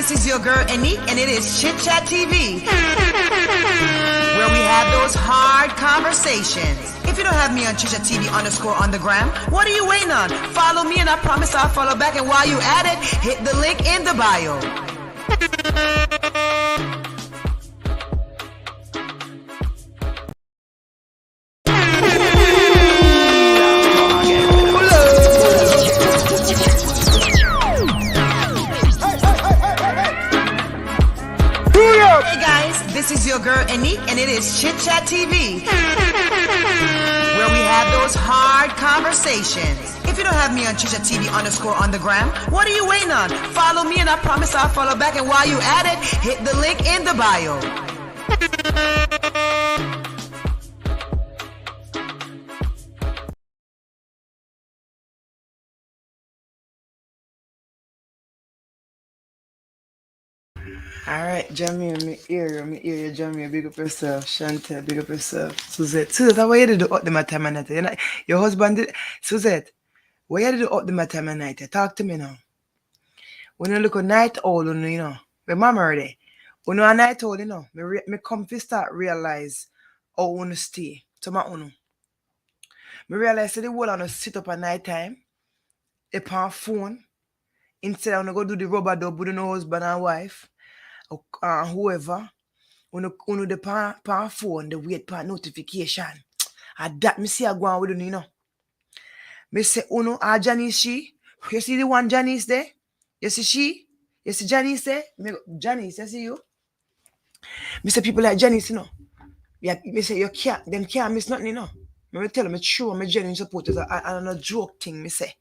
this is your girl Anique, and it is Chit Chat TV, where we have those hard conversations. If you don't have me on Chit Chat TV _ on the gram, what are you waiting on? Follow me, and I promise I'll follow back. And while you at it, hit the link in the bio. This is your girl Anique, and it is Chit Chat TV, where we have those hard conversations. If you don't have me on Chit Chat TV _ on the gram, what are you waiting on? Follow me, and I promise I'll follow back. And while you at it, hit the link in the bio. Alright, Jamie, me hear you, Jamie, big up yourself. Chantel, big up yourself. Suzette, how you do up the time and night? You know, your husband did. Suzette, what you do up the time and night? Talk to me now. When you look at night owl, you know, my mama already. When you a night owl, you know, me come to start realize how I want to stay. To my own. Me realize that the whole on sit up at night time, upon phone, instead of go do the rubber dub with no husband and wife. Whoever, when you the pan phone, the wait for notification. And that me see I go on with you know. Me say, Janice she. You see the one Janice there? You see she? You see Janice there? Janice, you see you? Me say people like Janice, you know. Yeah, me say you can't miss nothing, you know. Me tell them it's true, I'm a genuine supporters and a joke thing, me say.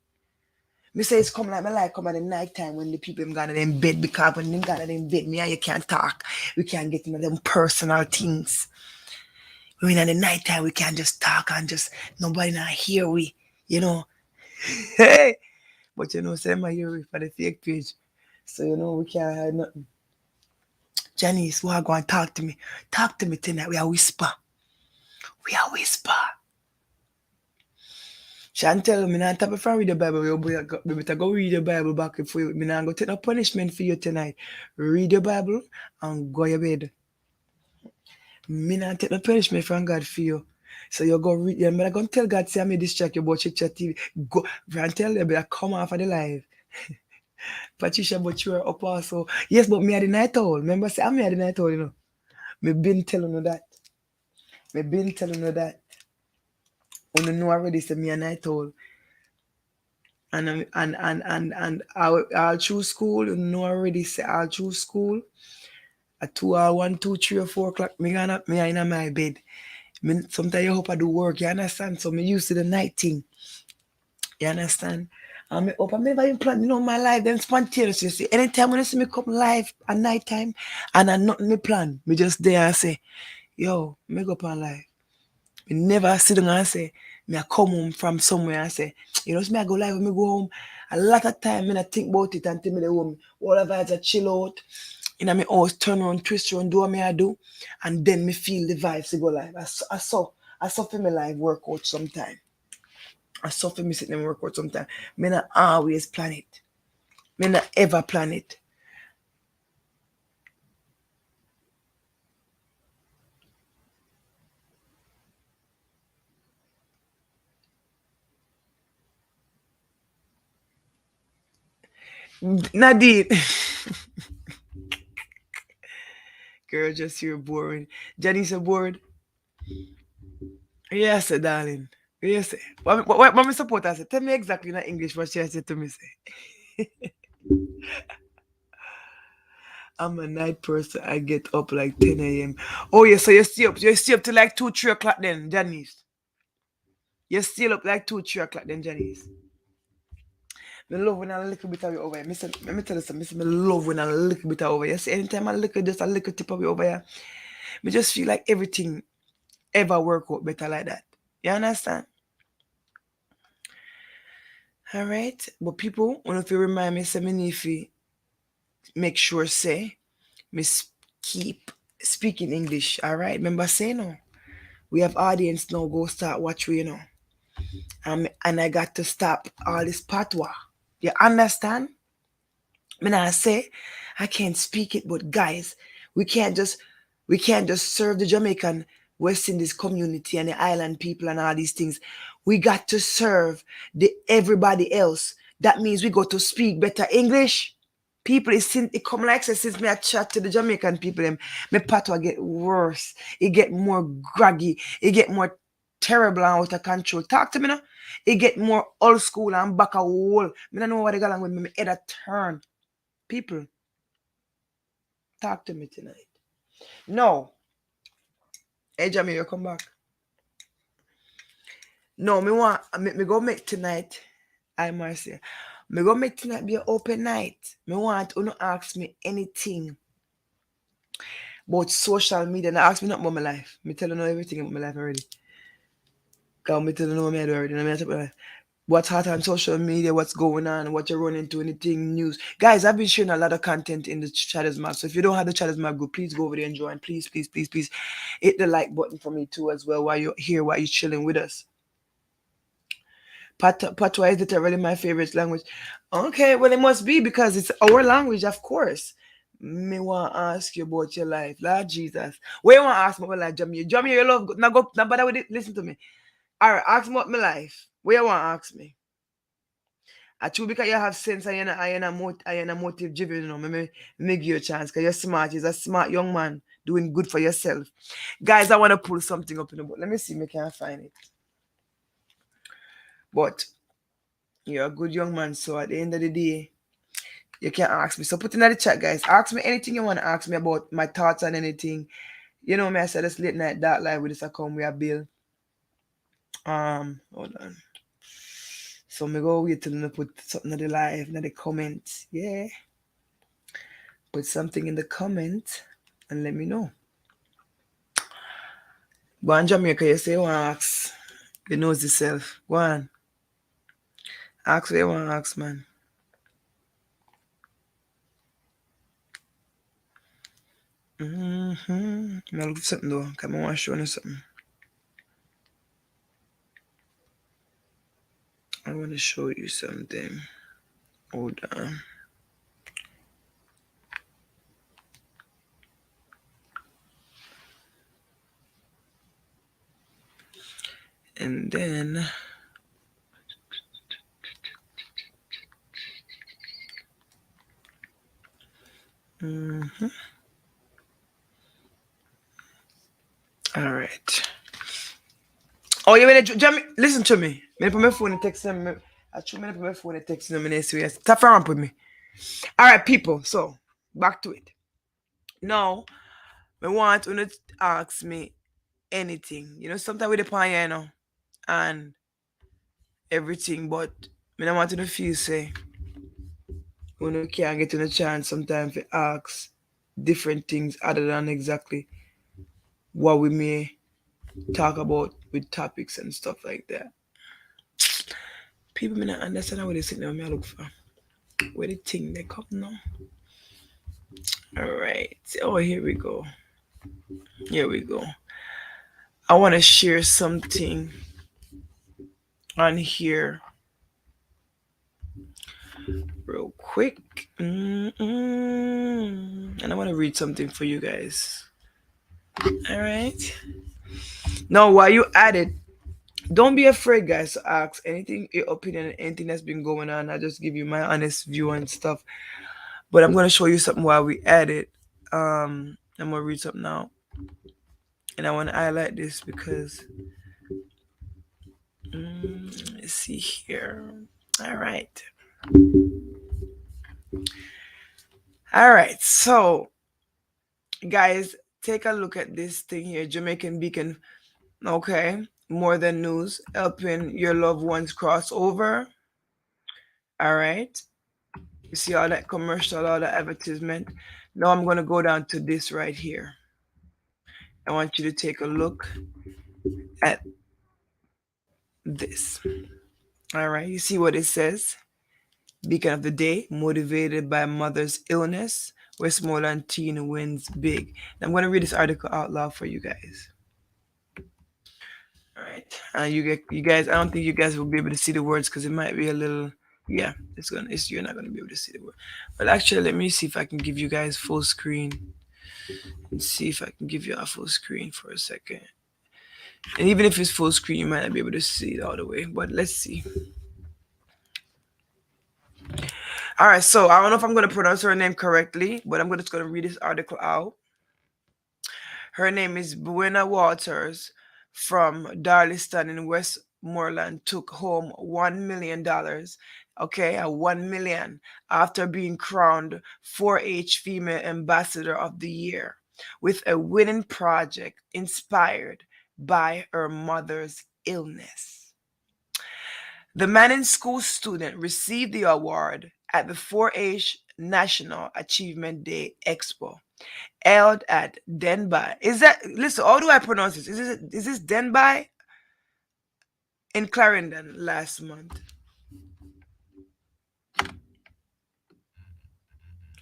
Me say it's come like come at the night time when the people them gone in bed, because when them gone in bed, me and you can't talk. We can't get into them personal things. When in the night time we can't just talk and just nobody not hear we, you know. Hey, but you know, say my hear for the fake page. So you know we can't hide nothing. Janice, why go and talk to me? Talk to me tonight. We are whisper. Chantel, me not have to read the Bible. We better go read the Bible back for you. Me not go take no punishment for you tonight. Read the Bible and go your bed. Me not take no punishment from God for you. So you go read. I'm going to tell God, say I may distract you about Chit Chat TV. Go and tell you, better come off of the live. Patricia, but you are up also. Yes, but me at the night owl. Remember, say I'm at the night owl, you know. Me been telling you that. You know already, say me a night owl. And I'll choose school. You know already, say I'll choose school. At 2 or 1, 2, 3 or 4 o'clock, me in my bed. Sometimes you hope I do work, you understand? So me used to the night thing. You understand? I'm up. I never even plan, you know, my life, then spontaneous, you see. Anytime when you see me come live at night time and I nothing me plan, me just there and say, yo, me go up on live. Me never sit down and say, me I come home from somewhere and say, you know, me I go live when me go home. A lot of time me I think about it until me the home. Whatever I chill out. You know, me always turn around, twist around, do what me I do, and then me feel the vibes to go live. I suffer me live workout sometime. I suffer me sitting and workout sometime. Me not always plan it. Me not ever plan it. Nadine. Girl, just you're boring. Jenny's so bored. Yes, darling. Yes. What me support her say? Tell me exactly in English what she said to me say. I'm a night person. I get up like 10 a.m. Oh yeah, so you stay up till like 2, 3 o'clock then, Janice. You still up like 2, 3 o'clock then, Janice. Me love when a little bit of it over here. Let me tell you something. Me love when a little bit of over here. See, anytime I look at just a little tip of it over here, me just feel like everything ever work out better like that. You understand? All right. But people, when if you remind me, say me need to make sure say me keep speaking English. All right. Remember say no. We have audience now. Go start watch we, you know. And I got to stop all this patois. You understand? I mean, I say I can't speak it, but guys, we can't just we can't just serve the Jamaican West Indies community and the island people and all these things. We got to serve the everybody else. That means we got to speak better English. People is since it come like say, since me I chat to the Jamaican people, them my patois get worse. It get more groggy. It get more terrible and out of control. Talk to me now. It get more old school and back a wall. Me don't know what they got on with me. My head a turn. People, talk to me tonight. No. Hey, Jamie, you come back. No, me go make tonight. I must say. Me go make tonight be an open night. Me want you to ask me anything about social media. And ask me not about my life. Me tell you know everything about my life already. Cause me tell you know what me do already. Me tell you what's hot on social media, what's going on, what you're running into, anything news. Guys, I've been sharing a lot of content in the Chatters Map. So if you don't have the Chatters Map group, please go over there and join. Please, please, please, please hit the like button for me too as well while you're here, while you're chilling with us. Patois is literally my favorite language. Okay, well it must be because it's our language, of course. Me want to ask you about your life, Lord Jesus. Where you want to ask me about life, Jamie? Jamie, you love now go now bother with it. Listen to me. All right, ask me about my life. Where you want to ask me? I true because you have sense and you're not motive driven, you know. Me give you a chance because you're smart. You're a smart young man doing good for yourself. Guys, I want to pull something up in the book. Let me see if I can find it. But you're a good young man, so at the end of the day, you can ask me. So put in the chat, guys. Ask me anything you want to ask me about my thoughts on anything. You know me, I said this late night dark live with this account we are build. Hold on. So me go wait till I put something in the live, in the comments. Yeah. Put something in the comment and let me know. Go on Jamaica, you say you want to ask. You knows yourself. Go on. Ask what you want to ask, man. Mm-hmm. I'll look for something though. Come on, I want to show you something. I want to show you something. Hold on. And then all right. Oh, you mean Jamie? Listen to me. Me put my phone and text them. I should me put my phone and text them and serious. Stop around with me. All right, people. So back to it. Now, I want you to ask me anything. You know, sometimes with the pan, you know, and everything, but I don't want you to feel say when you can't get a chance sometimes to ask different things other than exactly what we may talk about with topics and stuff like that. People may not understand what they sit down. Me I look for where the thing they come now. All right. Oh, here we go. Here we go. I want to share something on here real quick. And I want to read something for you guys. All right. Now, while you at it, don't be afraid, guys, to ask anything, your opinion, anything that's been going on. I just give you my honest view and stuff. But I'm gonna show you something while we at it. I'm gonna read something now, and I want to highlight this because let's see here. All right. All right. So, guys, take a look at this thing here. Jamaican Beacon. Okay. More than news, helping your loved ones cross over. All right. You see all that commercial, all that advertisement. Now I'm going to go down to this right here. I want you to take a look at this. All right. You see what it says? Beacon of the day, motivated by mother's illness, Westmoreland teen wins big. I'm going to read this article out loud for you guys. All right. You guys, I don't think you guys will be able to see the words because it might be a little Yeah, you're not gonna be able to see the word. But actually, let me see if I can give you guys full screen. Let's see if I can give you a full screen for a second. And even if it's full screen, you might not be able to see it all the way. But let's see. All right, so I don't know if I'm gonna pronounce her name correctly, but I'm just gonna read this article out. Her name is Buena Waters from Darliston in Westmoreland. Took home $1 million. Okay, a 1 million after being crowned 4-H Female Ambassador of the Year with a winning project inspired by her mother's illness. The Manning School student received the award at the 4-H National Achievement Day Expo held at Denby. Is that, listen, how do I pronounce this? Is this Denby in Clarendon last month?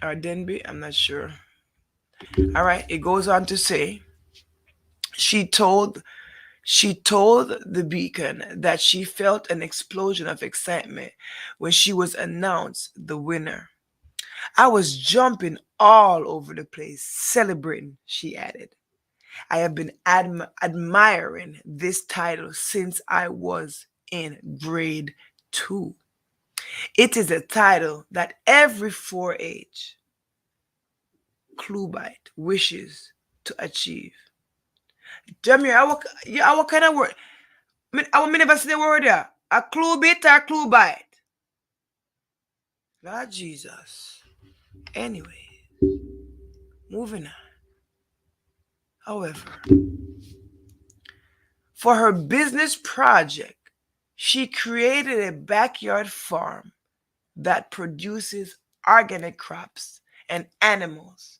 Or Denby? I'm not sure. All right, it goes on to say she told the Beacon that she felt an explosion of excitement when she was announced the winner. I was jumping all over the place, celebrating, she added. I have been admiring this title since I was in grade 2. It is a title that every 4-H clubite wishes to achieve. Jamie, what kind of word? I will never say the word there. A clubit or clubite? Lord Jesus. Anyway, moving on. However, for her business project, she created a backyard farm that produces organic crops and animals,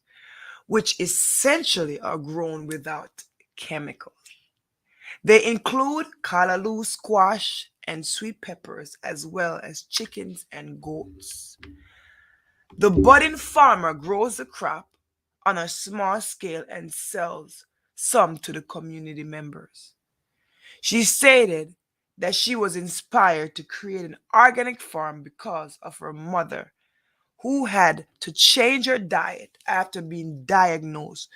which essentially are grown without chemicals. They include callaloo, squash, and sweet peppers, as well as chickens and goats. The budding farmer grows the crop on a small scale and sells some to the community members. She stated that she was inspired to create an organic farm because of her mother, who had to change her diet after being diagnosed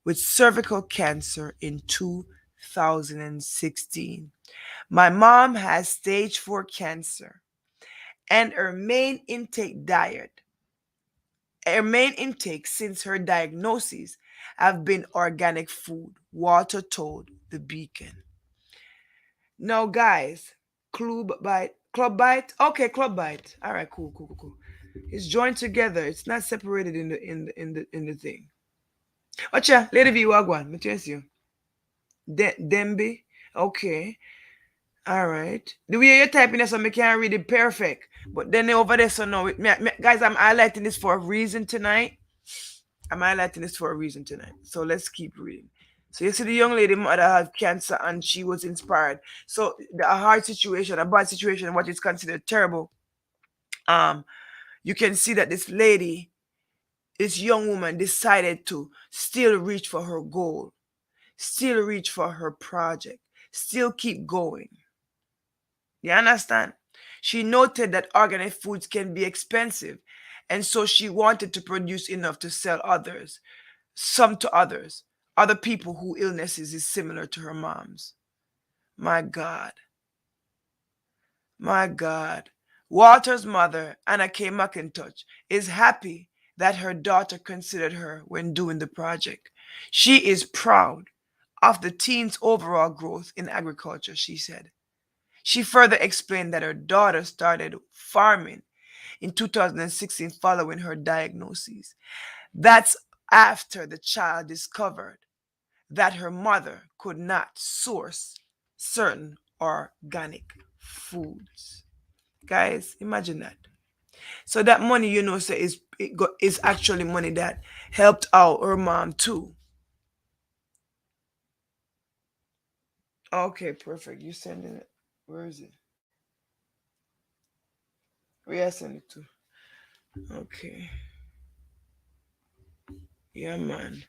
with cervical cancer in 2016. My mom has stage 4 cancer, and her main intake since her diagnosis have been organic food, Walter told the Beacon. Now, guys, Club Bite. Okay, Club Bite. All right, cool, cool, cool, cool. It's joined together. It's not separated in the thing. Ocha, Lady V Wagwan, me tell you. Dembe. Okay. All right. The way you're typing this, so I can't read it perfect. But then over there, so no, guys, I'm highlighting this for a reason tonight. So let's keep reading. So you see the young lady mother had cancer and she was inspired. So a hard situation, a bad situation, what is considered terrible. You can see that this young woman decided to still reach for her goal, still reach for her project, still keep going. You understand? She noted that organic foods can be expensive, and so she wanted to produce enough to sell some to other people whose illnesses is similar to her mom's. My God. My God. Walter's mother, Anna K. McIntosh, is happy that her daughter considered her when doing the project. She is proud of the teen's overall growth in agriculture, she said. She further explained that her daughter started farming in 2016 following her diagnosis. That's after the child discovered that her mother could not source certain organic foods. Guys, imagine that. So that money, is actually money that helped out her mom too. Okay, perfect. You sending it. Where is it? Where you send it to? Okay. Yeah, man.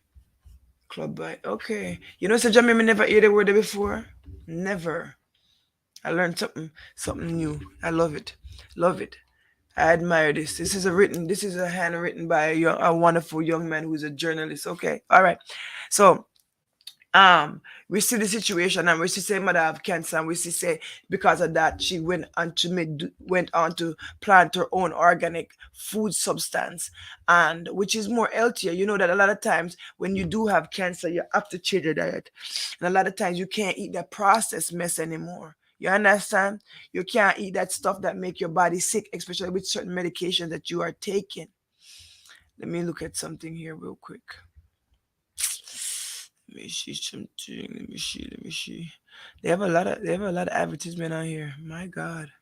Club by. Okay. You know, so Jamie, me never hear the word before. Never. I learned something new. I love it. Love it. I admire this. This is a handwritten by a wonderful young man who's a journalist. Okay. All right. So um we see the situation, and we see say mother have cancer, and we see say because of that she went on to plant her own organic food substance, and which is more healthier. You know that a lot of times when you do have cancer, you have to change your diet, and a lot of times you can't eat that processed mess anymore. You understand? You can't eat that stuff that make your body sick, especially with certain medications that you are taking. Let me look at something here real quick. Let me see something. Let me see. Let me see. They have a lot of advertisement on here. My God.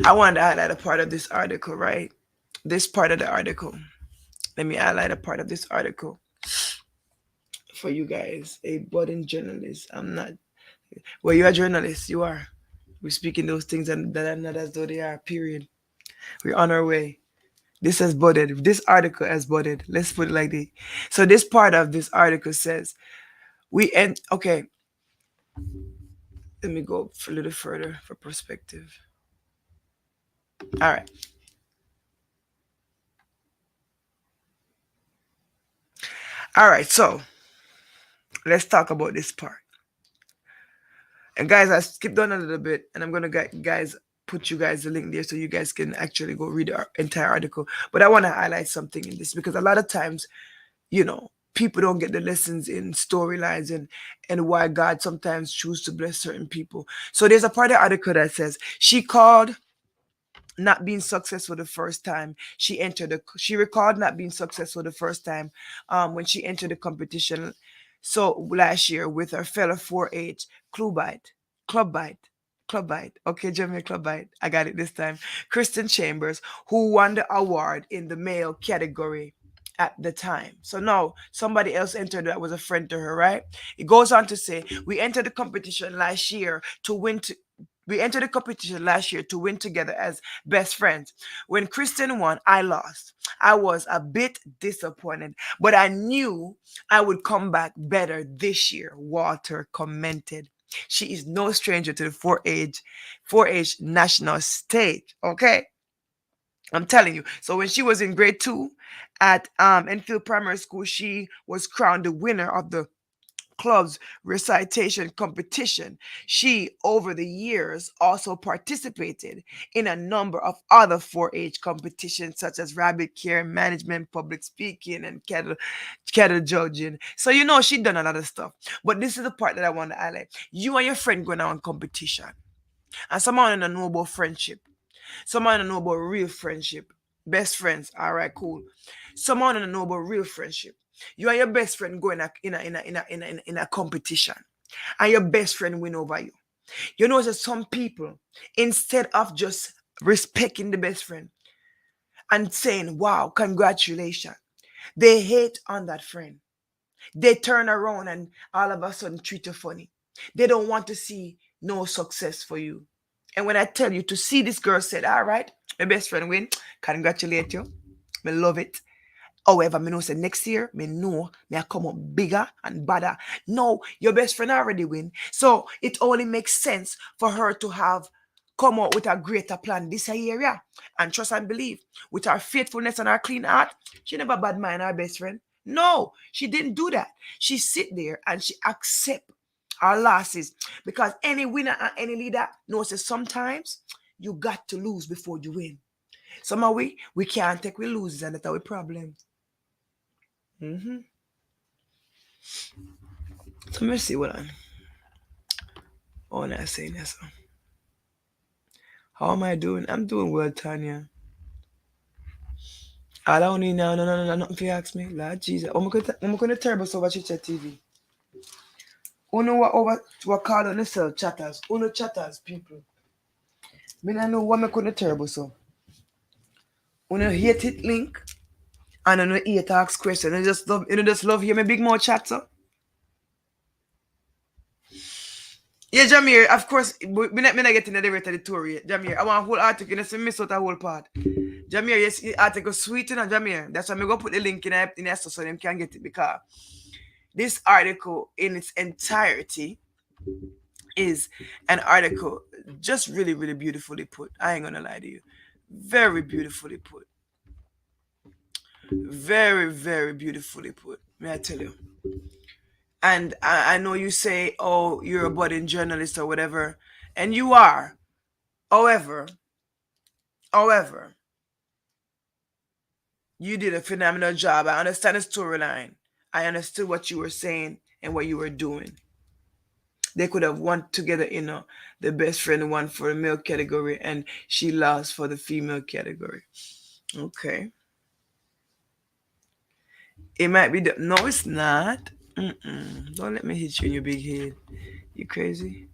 I wanted to highlight a part of this article, right? This part of the article. Let me highlight a part of this article for you guys. A budding journalist. I'm not. Well, you're a journalist. You are. We're speaking those things that are not as though they are. Period. We're on our way. This has budded. This article has budded. Let's put it like this. So this part of this article says we end. Okay, let me go a little further for perspective. All right. All right. So let's talk about this part. And guys, I skipped on a little bit, and I'm gonna guys put you guys the link there so you guys can actually go read the entire article. But I want to highlight something in this because a lot of times, you know, people don't get the lessons in storylines and why God sometimes choose to bless certain people. So there's a part of the article that says she called not being successful the first time she recalled not being successful the first time when she entered the competition so last year with her fellow 4-H clubbite clubbite clubbite okay Jamaican clubbite, I got it this time, Kristen Chambers, who won the award in the male category at the time. So now somebody else entered that was a friend to her, right? It goes on to say, we entered the competition last year to win we entered the competition last year to win together as best friends. When Kristen won, I lost. I was a bit disappointed, but I knew I would come back better this year, Walter commented. She is no stranger to the 4-H national stage. Okay. I'm telling you. So when she was in grade 2 at Enfield Primary School, she was crowned the winner of the club's recitation competition. She, over the years, also participated in a number of other 4-H competitions, such as rabbit care, management, public speaking, and cattle judging. So you know she done a lot of stuff. But this is the part that I want to highlight. You and your friend going on competition, and someone in a noble friendship. Someone in a noble real friendship. Best friends, all right, cool. Someone in a noble real friendship. You and your best friend go in a competition, and your best friend win over you. You know that some people, instead of just respecting the best friend and saying, "Wow, congratulations," they hate on that friend. They turn around and all of a sudden treat you funny. They don't want to see no success for you. And when I tell you to see this girl said, all right, my best friend win, congratulate you. Me love it. However, me know say next year, me know me I come up bigger and better. No, your best friend already win. So it only makes sense for her to have come out with a greater plan this year, yeah. And trust and believe, with her faithfulness and her clean heart, she never bad mind her best friend. No, she didn't do that. She sit there and she accept our losses, because any winner and any leader knows that sometimes you got to lose before you win. Somehow we can't take we loses, and that's our problem. Mm-hmm. So let me see what I'm saying this. How am I doing? I'm doing well, Tanya. I don't need now, no, nothing for you ask me. Lord Jesus. I'm going to turn us over Chicha TV. Uno what call on yourself chatters. Uno chatters, people. Me not know what me couldn't turbo so. Uno hate it link. And uno hate ask question. You just love hear me big mouth chat so. Yeah, Jamir, of course, me not getting the rest of the tour yet. Jamir, I want a whole article, you miss out a whole part. Jamir, yes, the article sweet, you know, Jamir. That's why I'm going to put the link in there so them can get it, because This article in its entirety is an article just really, really beautifully put. I ain't gonna lie to you. Very beautifully put. Very, very beautifully put. May I tell you? And I know you say, oh, you're a budding journalist or whatever, and you are. However, however, you did a phenomenal job. I understand the storyline. I understood what you were saying and what you were doing. They could have won together, the best friend won for the male category and she lost for the female category. Okay. It might be no, it's not. Don't let me hit you in your big head. You crazy?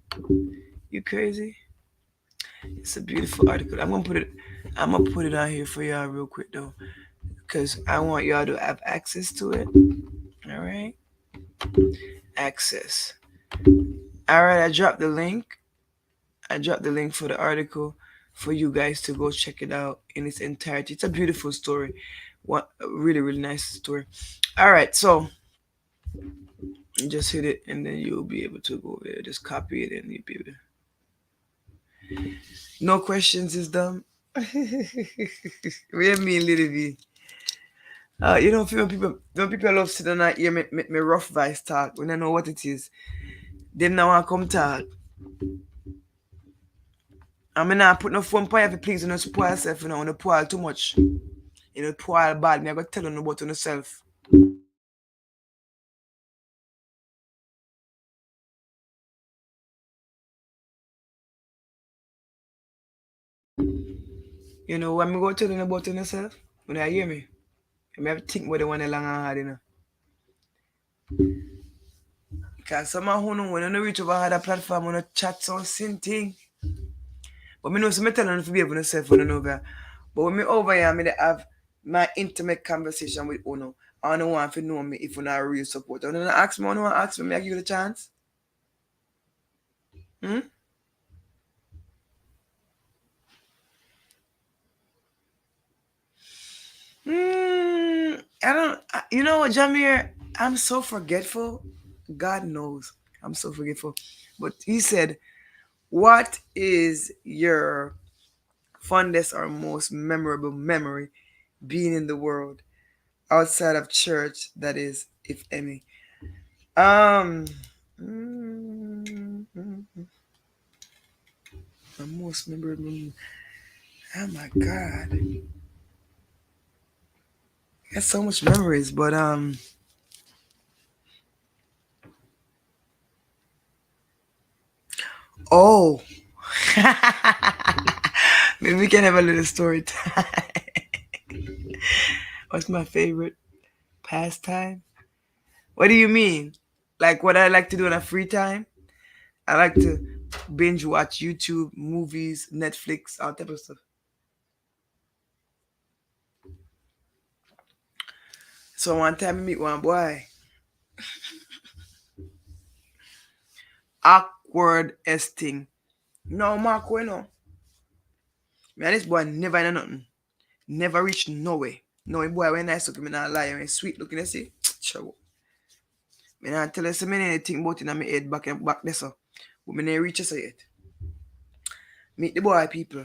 You crazy? It's a beautiful article. I'm gonna put it on here for y'all real quick though. Because I want y'all to have access to it. Alright? Access. Alright, I dropped the link. I dropped the link for the article for you guys to go check it out in its entirety. It's a beautiful story. What a really, really nice story. Alright, so just hit it and then you'll be able to go there. Just copy it and you'll be able to. No questions is done. We mean little bit. When people love sit down and hear me rough voice talk when I know what it is. Them now want come talk. I mean, I put no phone for you, please, don't spoil yourself, don't spoil too much. Spoil bad. Me, I got tell you about yourself. When me go tell you about yourself, when I hear me, I have to think about the one long and hard, Because some of who when I reach over other platform, when I chat some same thing. But me know so me tell you to be able to self when over. But when me over here, I have my intimate conversation with Uno. I don't want to know me if you're not real support. I don't ask me, I don't want to ask me, I give you the chance. I don't, you know what, Jamir? I'm so forgetful. God knows I'm so forgetful. But he said, what is your fondest or most memorable memory being in the world outside of church, that is, if any? Um, mm, the most memorable. Oh my God, got so much memories, but oh, maybe we can have a little story time. What's my favorite pastime? What do you mean? Like what I like to do in a free time? I like to binge watch YouTube, movies, Netflix, all type of stuff. So one time I meet one boy. Awkward as thing. No, Mark, we know. Man, this boy never know nothing. Never reached nowhere. No, boy, when nice looking, me not lie, when sweet looking, you see? Show. Me not tell you so many anything about it in my head back there, so. But me never reach us yet. Meet the boy, people.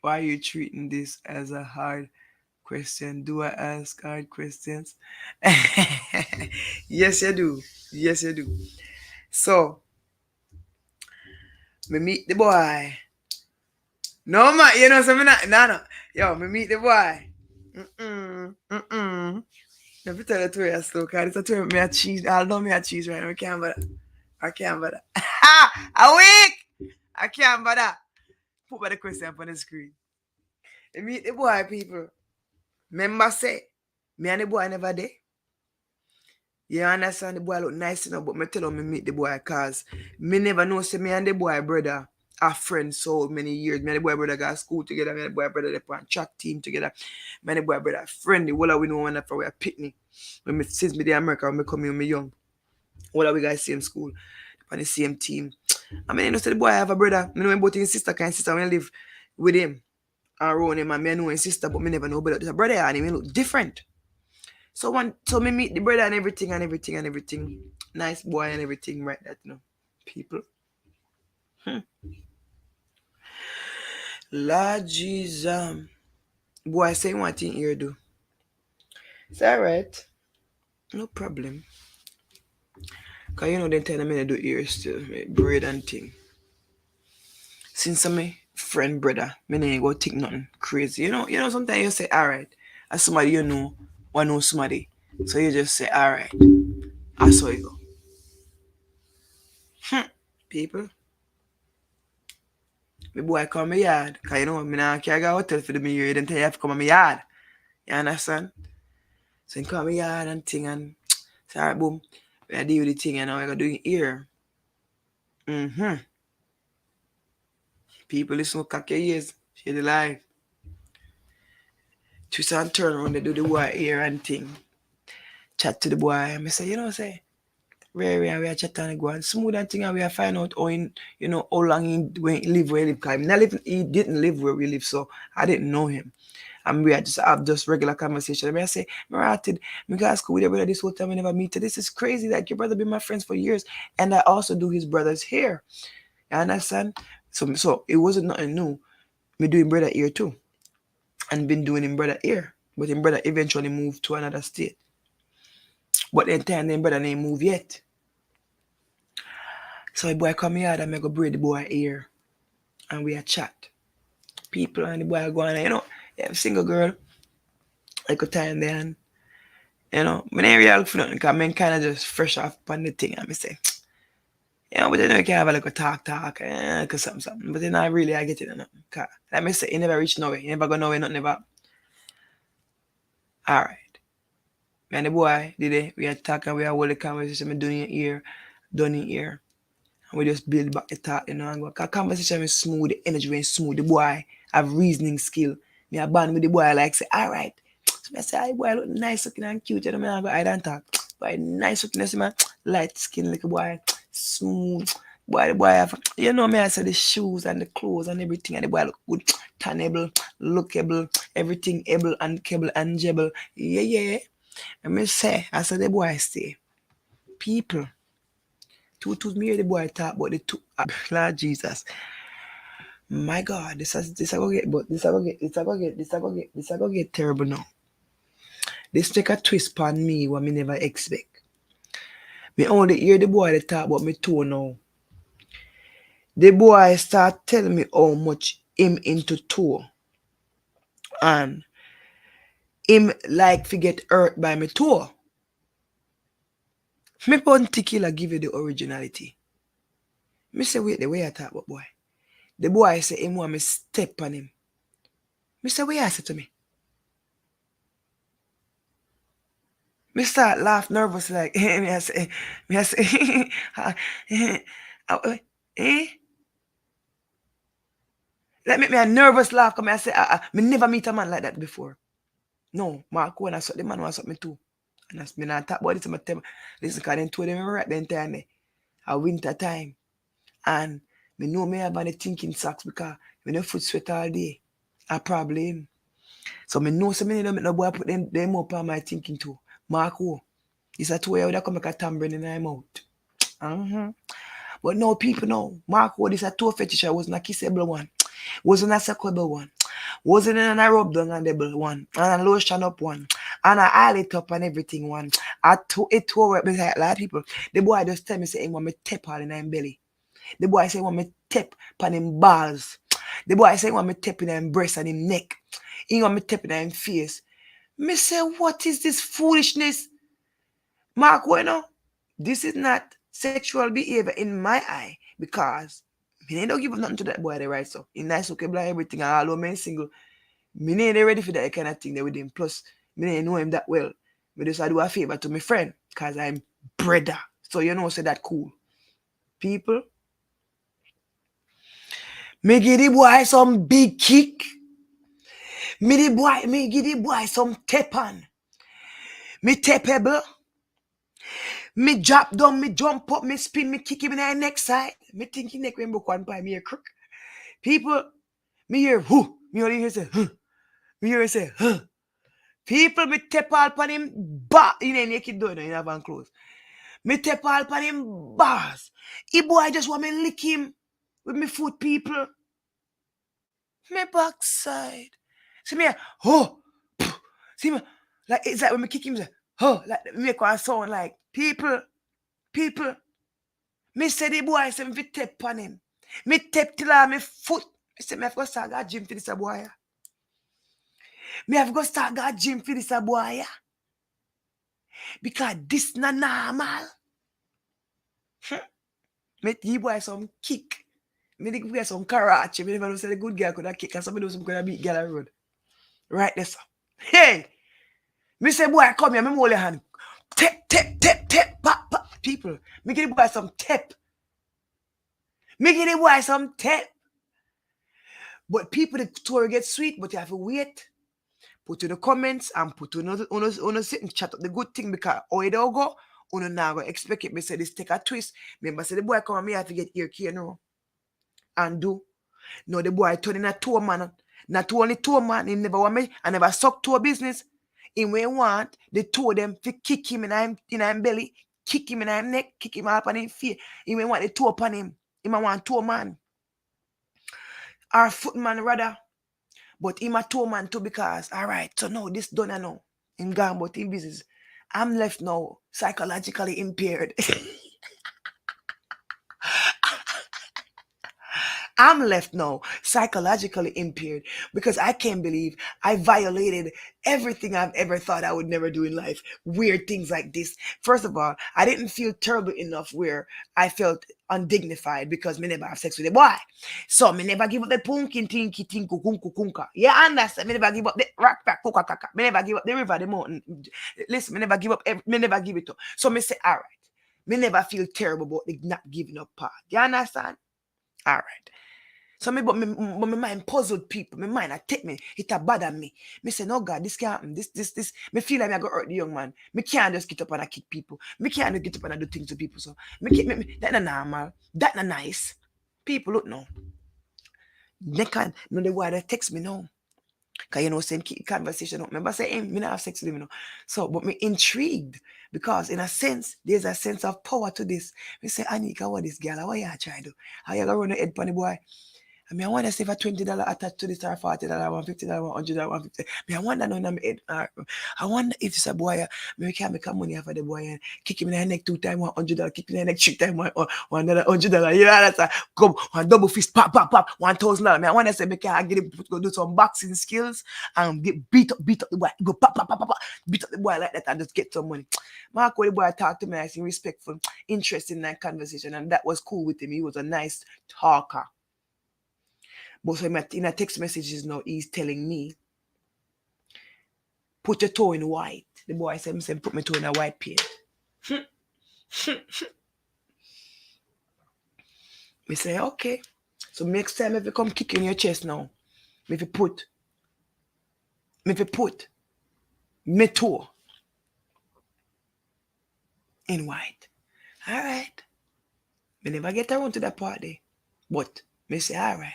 Why are you treating this as a hard question? Do I ask hard questions? Yes, you do. Yes, you do. So, me meet the boy. No, man, so me not, no. Yo, me meet the boy. Let me tell you to you slow, because it's a term me a cheese. I know me a cheese right now. I can't bother. I can't bother. Awake! I can't bother. Put the question up on the screen. Me meet the boy, people. Remember say, me and the boy never there. You understand? The boy look nice enough, but me tell him me meet the boy cause me never know say me and the boy brother are friends so many years. Me and the boy brother got school together. Me and the boy brother they on track team together. Me and the boy brother friendly. What are we know when for we are picnic? Since me the America when me come here, me young. What are we guys same school? On the same team. I mean, you know, say the boy have a brother. Me know him both his sister, kind sister when I live with him. Around him and me know his sister, but me never know about the brother and him look different. So me meet the brother and everything. Nice boy and everything, right? That people. Lord Jesus. Boy, say one thing here do. It's alright. No problem. Cause them time I do here still, braid and thing. Since I'm a friend brother, me ain't go think nothing crazy. Sometimes you say, alright. As somebody or know somebody. So you just say, alright. I saw you go. People. My boy come my yard. Cause me not carry a hotel for the year. Then tell you have to come to my yard. You understand? So he come my yard and thing and say, alright, boom. I deal with the thing and now I gotta do it here. People listen to cock your ears. Share the life. Twist and turn around, they do the boy here and thing. Chat to the boy. And I say, say, we are chatting and go and smooth and thing and we are find out how how long he live where he live. Cause he didn't live where we live, so I didn't know him. And we just have just regular conversation. I say, Marated, me go school with your brother this whole time we never meet. This is crazy. Like your brother been my friends for years. And I also do his brother's hair. You understand? So it wasn't nothing new. Me doing brother ear too. And been doing him brother ear. But him brother eventually moved to another state. But then time him brother didn't move yet. So the boy come here and I go braid the boy ear. And we a chat. People and the boy go on, single girl. Like a time then. Me not really look for nothing because I'm kind of just fresh off on the thing and I say, but then we can have a little talk, cause something. But then I get it or nothing. Cause like I say, you never reach nowhere. You never go nowhere, nothing never. Alright. Me and the boy did it. We had talk and we had hold the conversation. Me done in here. And we just build back the talk, and go. Cause conversation is smooth, the energy is smooth. The boy have reasoning skill. Me a band with the boy like say, alright. So I say, hi boy, look nice looking and cute. And I go, I don't talk. Boy, nice looking, see man. Light skin like a boy. Smooth. Boy, the boy have, me, I say the shoes and the clothes and everything, and the boy look good, tannable, lookable, everything able and cable and jebble. Yeah. And me say, I said the boy stay. People. Two me the boy talk about the two. Lord Jesus. My God, this go get terrible now. This take a twist upon me what me never expect. Me only hear the boy they talk about me too now. The boy start telling me how much him into tour. And him like to get hurt by me tour. Me Bounty Killer give you the originality. Me say, wait, the way I talk about boy. The boy say him want me step on him. Me say, what you say to me? Me start laugh nervous like, me I say, Let me a nervous laugh come I say, me never meet a man like that before. No, Mark when I saw the man was up me too. And that's me not talk about this in my table. Listen, because then told them right then time a winter time. And me know me have the thinking socks because me no foot sweat all day. A problem. So me know so many don't make no boy put them up on my thinking too. Mark who? It's a two way that come make a tambourine in my mouth. But no people know. Mark who this a toe fetish wasn't a kissable one. Wasn't a suckable one. Wasn't an a rub down on the one. And a lotion up one. And I oil it up and everything one. It tore up beside a lot of people. The boy just tell me say he want me tap all in him belly. The boy say he want me tap on him balls. The boy say he want me tap in him breast and him neck. He want me tap in him face. Me say, what is this foolishness? Mark, this is not sexual behavior in my eye because me don't give up nothing to that boy, right? So, in nice, okay, blah, everything, and all men single. Me ain't ready for that kind of thing there with him. Plus, me ain't know him that well. Me just I do a favor to my friend because I'm brother. So, say that cool. People, me give the boy some big kick. Me give the boy some tap on. Me tapable. Me drop down, me jump up, me spin, me kick him in the next side. Me think he neck when book one by me a crook. People, me hear who? Me only hear say, huh. Me hear say, huh. People me tap all upon him, bah, you know, naked door, you have on clothes. Me tap all upon him, bars. He boy just want me lick him with me foot, people. Me backside. See me, oh, see me, like it's like when me kick him, oh, like make one sound like people. Me say the boy say me tap on him. Me tap till I me foot. I say me have to start go gym for this boy. Me have to start go gym for this boy. Because this not normal. Me give boy some kick. Me give boy some karate. Me never know say the good girl could have kick and somebody do some could have beat girl on road. Right there, sir. Hey! Me say boy come here, me hold your hand. Tap, pop, pop. People, me give the boy some tap. Me give the boy some tap. But people, the story gets sweet, but you have to wait. Put in the comments and put on sit and chat up the good thing because how it all go, on now go expect it. Me say this take a twist. Remember, say the boy come and me have to get ear key now. And do. No, the boy turning a tour man. Not only tour man, he never want me, I never suck tour business. He may want the two of them to kick him in him belly, kick him in him neck, kick him up on his feet. He may want the two upon him. He may want tour man. Or footman rather. But him a toe man too because, all right, so now this done I know. In gone, but in business. I'm left now psychologically impaired. I'm left now psychologically impaired because I can't believe I violated everything I've ever thought I would never do in life. Weird things like this. First of all, I didn't feel terrible enough where I felt undignified because me never have sex with a boy. So me never give up the punkin tinky tinku kunku kunka. Yeah, understand? Me never give up the rock back kuka kaka. Me never give up the river, the mountain. Listen, me never give up. Me never give it up. So me say, all right. Me never feel terrible about the not giving up part. You understand? All right. So me, but my mind puzzled people. My mind, I take me, it a bother me. Me say, no God, this can't happen. This. Me feel like I go hurt the young man. Me can't just get up and I kick people. Me can't just get up and I do things to people. So that not normal. That not nice. People look now. They can't. No, the why they text me now. Cause you know, same keep conversation up. Remember saying, me not have sex with him, you know. So, but me intrigued because in a sense, there's a sense of power to this. Me say, Anika, what this girl? What you try to do? How you gonna run the head on the boy? I mean, I want to save a $20 attached to this or $40, $150, $100, $150. I wonder now in my head. I wonder if it's a boy, maybe can make money off of the boy and kick him in the neck 2 times, $100, kick him in the neck 3 times, $100. Yeah, that's a come one double fist, pop, $1,000. I mean, I want to say, make I get him to go do some boxing skills and get beat up the boy, go pop, beat up the boy like that and just get some money. Marco, the boy talked to me, I seem respectful, interested in that conversation, and that was cool with him. He was a nice talker. But so in a text messages now, he's telling me, put your toe in white. The boy said, put my toe in a white paint. Me say, okay. So next time if you come kick in your chest now, if you put my toe in white. All right. Me never get around to that party. But me say, all right.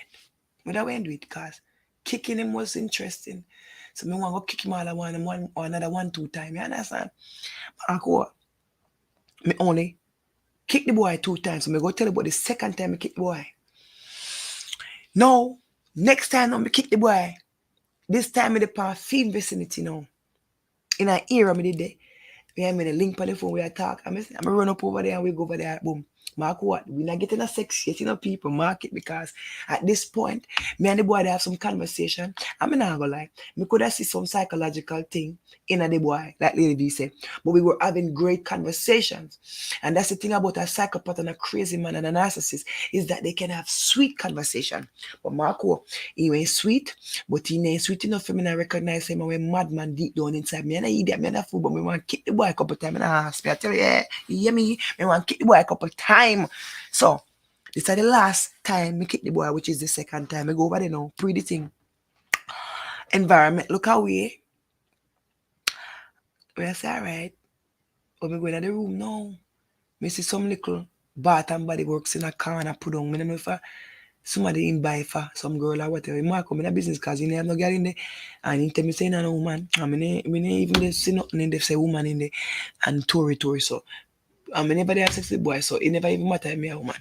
But I went do it because kicking him was interesting. So me want to go kick him all at one or another 1-2 times. You understand? I go, me only kick the boy 2 times. So me go tell you about the second time I kick the boy. No, next time I kick the boy. This time in the perfume vicinity now. In an era me did there. We have me the link on the phone where I talk. I'm run up over there and we go over there. Boom. Mark what? We're not getting a sex yet, you know, people. Mark it because at this point, me and the boy they have some conversation. I'm not gonna lie. Me could have see some psychological thing in the boy, like Lady V said. But we were having great conversations. And that's the thing about a psychopath and a crazy man and a narcissist is that they can have sweet conversation. But Marco, he ain't sweet, but he ain't sweet enough for me to recognize him. I'm a madman deep down inside me. And I eat that, man, a fool, but me want to kick the boy a couple of times. And I ask me, I tell you, yeah, you hear me? Me want to kick the boy a couple of times. So this is the last time me kick the boy, which is the second time. I go over there now, pre the thing. Environment, look away. We say, all right. But me go in the room now. Me see some little bath and body works in a corner, put on. Me know if somebody in buy for some girl or whatever. Mark come in a business cause he have no girl in there. And he tell me say no woman. I mean even see nothing in there say woman in there and Tory. So I mean never have sex with boy, so it never even matter me a woman.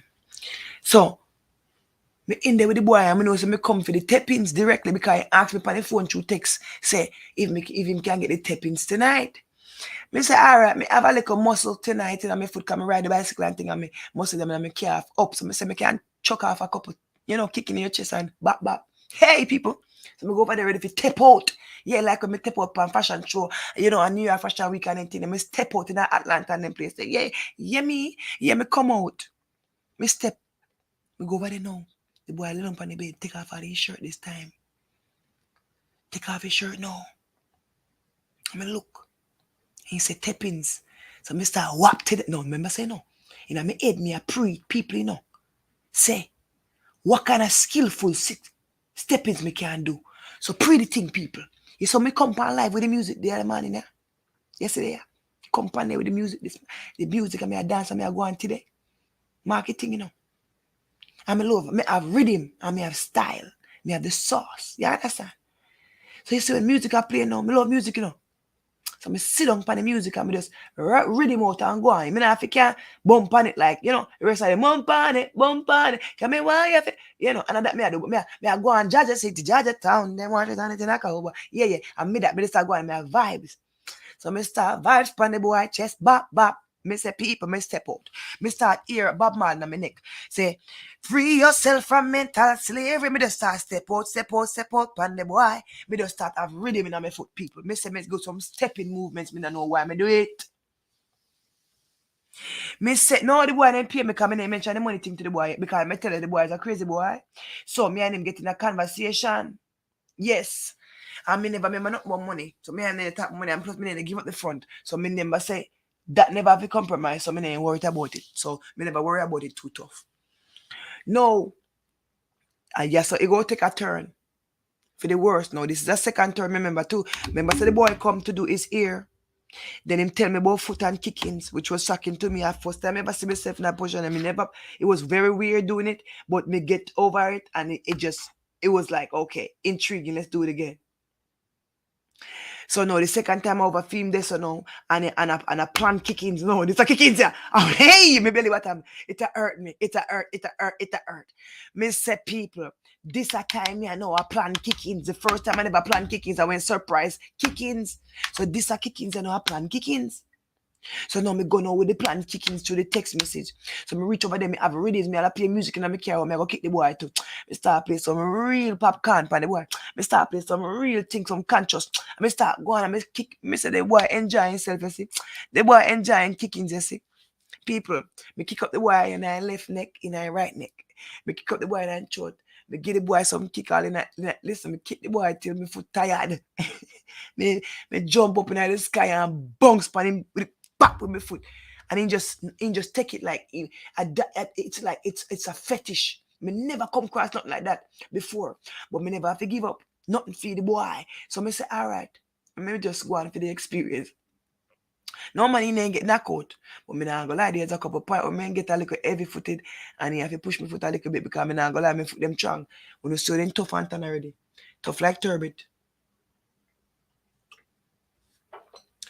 So me in there with the boy, I know so me come for the tappings directly because he asked me on the phone through text, say if him can get the tappings tonight. Me say, all right, me have a little muscle tonight and my foot come ride the bicycle and thing and me muscle them and my calf up. So me say me can chuck off a couple, kicking in your chest and bap. Hey people. So me go over there ready to step out. Yeah, like when me step out on fashion show, a New Year fashion week and anything. Me step out in that Atlanta and them place. Say, me come out. Me step. Me go over there now. The boy lay on the bed, take off his shirt this time. Take off his shirt now. I mean, look. He said, tappings. So I start whap to it. No, remember say no. In my head, me a pre people, say, what kind of skillful steppings me can do. So pre the thing, people. You saw me come on live with the music the other morning, yeah? Yesterday, come on there with the music. The music, and me a dance, and me a go on today. Marketing, I love, me have rhythm, and me have style. Me have the sauce. You understand? So you see when music I play now, me love music, So me sit down on the music and me just rhythm out and go on. I mean, if you can't bump on it like, the rest of the bump on it. Can me why you and that me I do. Me I go on Georgia City, Georgia Town, then watch it on it in Akahoba. Yeah. And me start going, me have vibes. So me start vibes on the boy chest, bop. Me say people, me step out. Me start hear Bob Marley on my neck. Say, free yourself from mental slavery. Me just start step out on the boy. Me just start have rhythm in my foot, people. Me say me go some stepping movements. Me don't know why me do it. Me say, no, the boy didn't pay me because I mention the money thing to the boy because I tell you the boy is a crazy boy. So me and him get in a conversation. Yes. And me never remember not more money. So me and him tap money and plus me never give up the front. So me never say, that never have a compromise, so me ain't worried about it. So me never worry about it too tough. No. And yes, so it go take a turn. For the worst. No, this is a second turn, remember too. Remember, so the boy come to do his ear. Then him tell me about foot and kickings, which was shocking to me. At first time I ever see myself in that position. It was very weird doing it, but me get over it and it was like, okay, intriguing, let's do it again. So no, the second time I over film this now, and a plan kickings. No, this a kickings here. Oh, hey, me belly what it hurt me. It hurt. Me say people, this a time me I know I plan kickings. The first time I never plan kickings, I went surprise kickings. So this a kickings, I know I plan kickings. So now me go now with the plan kickings through the text message. So me reach over there, me have rhythms, me I play music and me care, me I go kick the boy too. Me start play some real popcorn for the boy. Me start play some real things, some conscious. Me start going and me kick. Me say the boy enjoying himself, you see. The boy enjoying kickings, you see. People, me kick up the boy in our left neck, in our right neck. Me kick up the boy in our throat. Me give the boy some kick all in that. Listen, me kick the boy till me foot tired. me jump up in the sky and bounce on him with back with my foot, and he just take it like it's like it's a fetish. Me never come across nothing like that before, but me never have to give up nothing for the boy. So me say, all right, me just go on for the experience. No man, he ain't get knocked out, but me not gonna lie. There's a couple points where me get a little heavy footed, and he have to push my foot a little bit because me not gonna lie, me foot them strong. When you saw them tough and tan already, tough like turbot.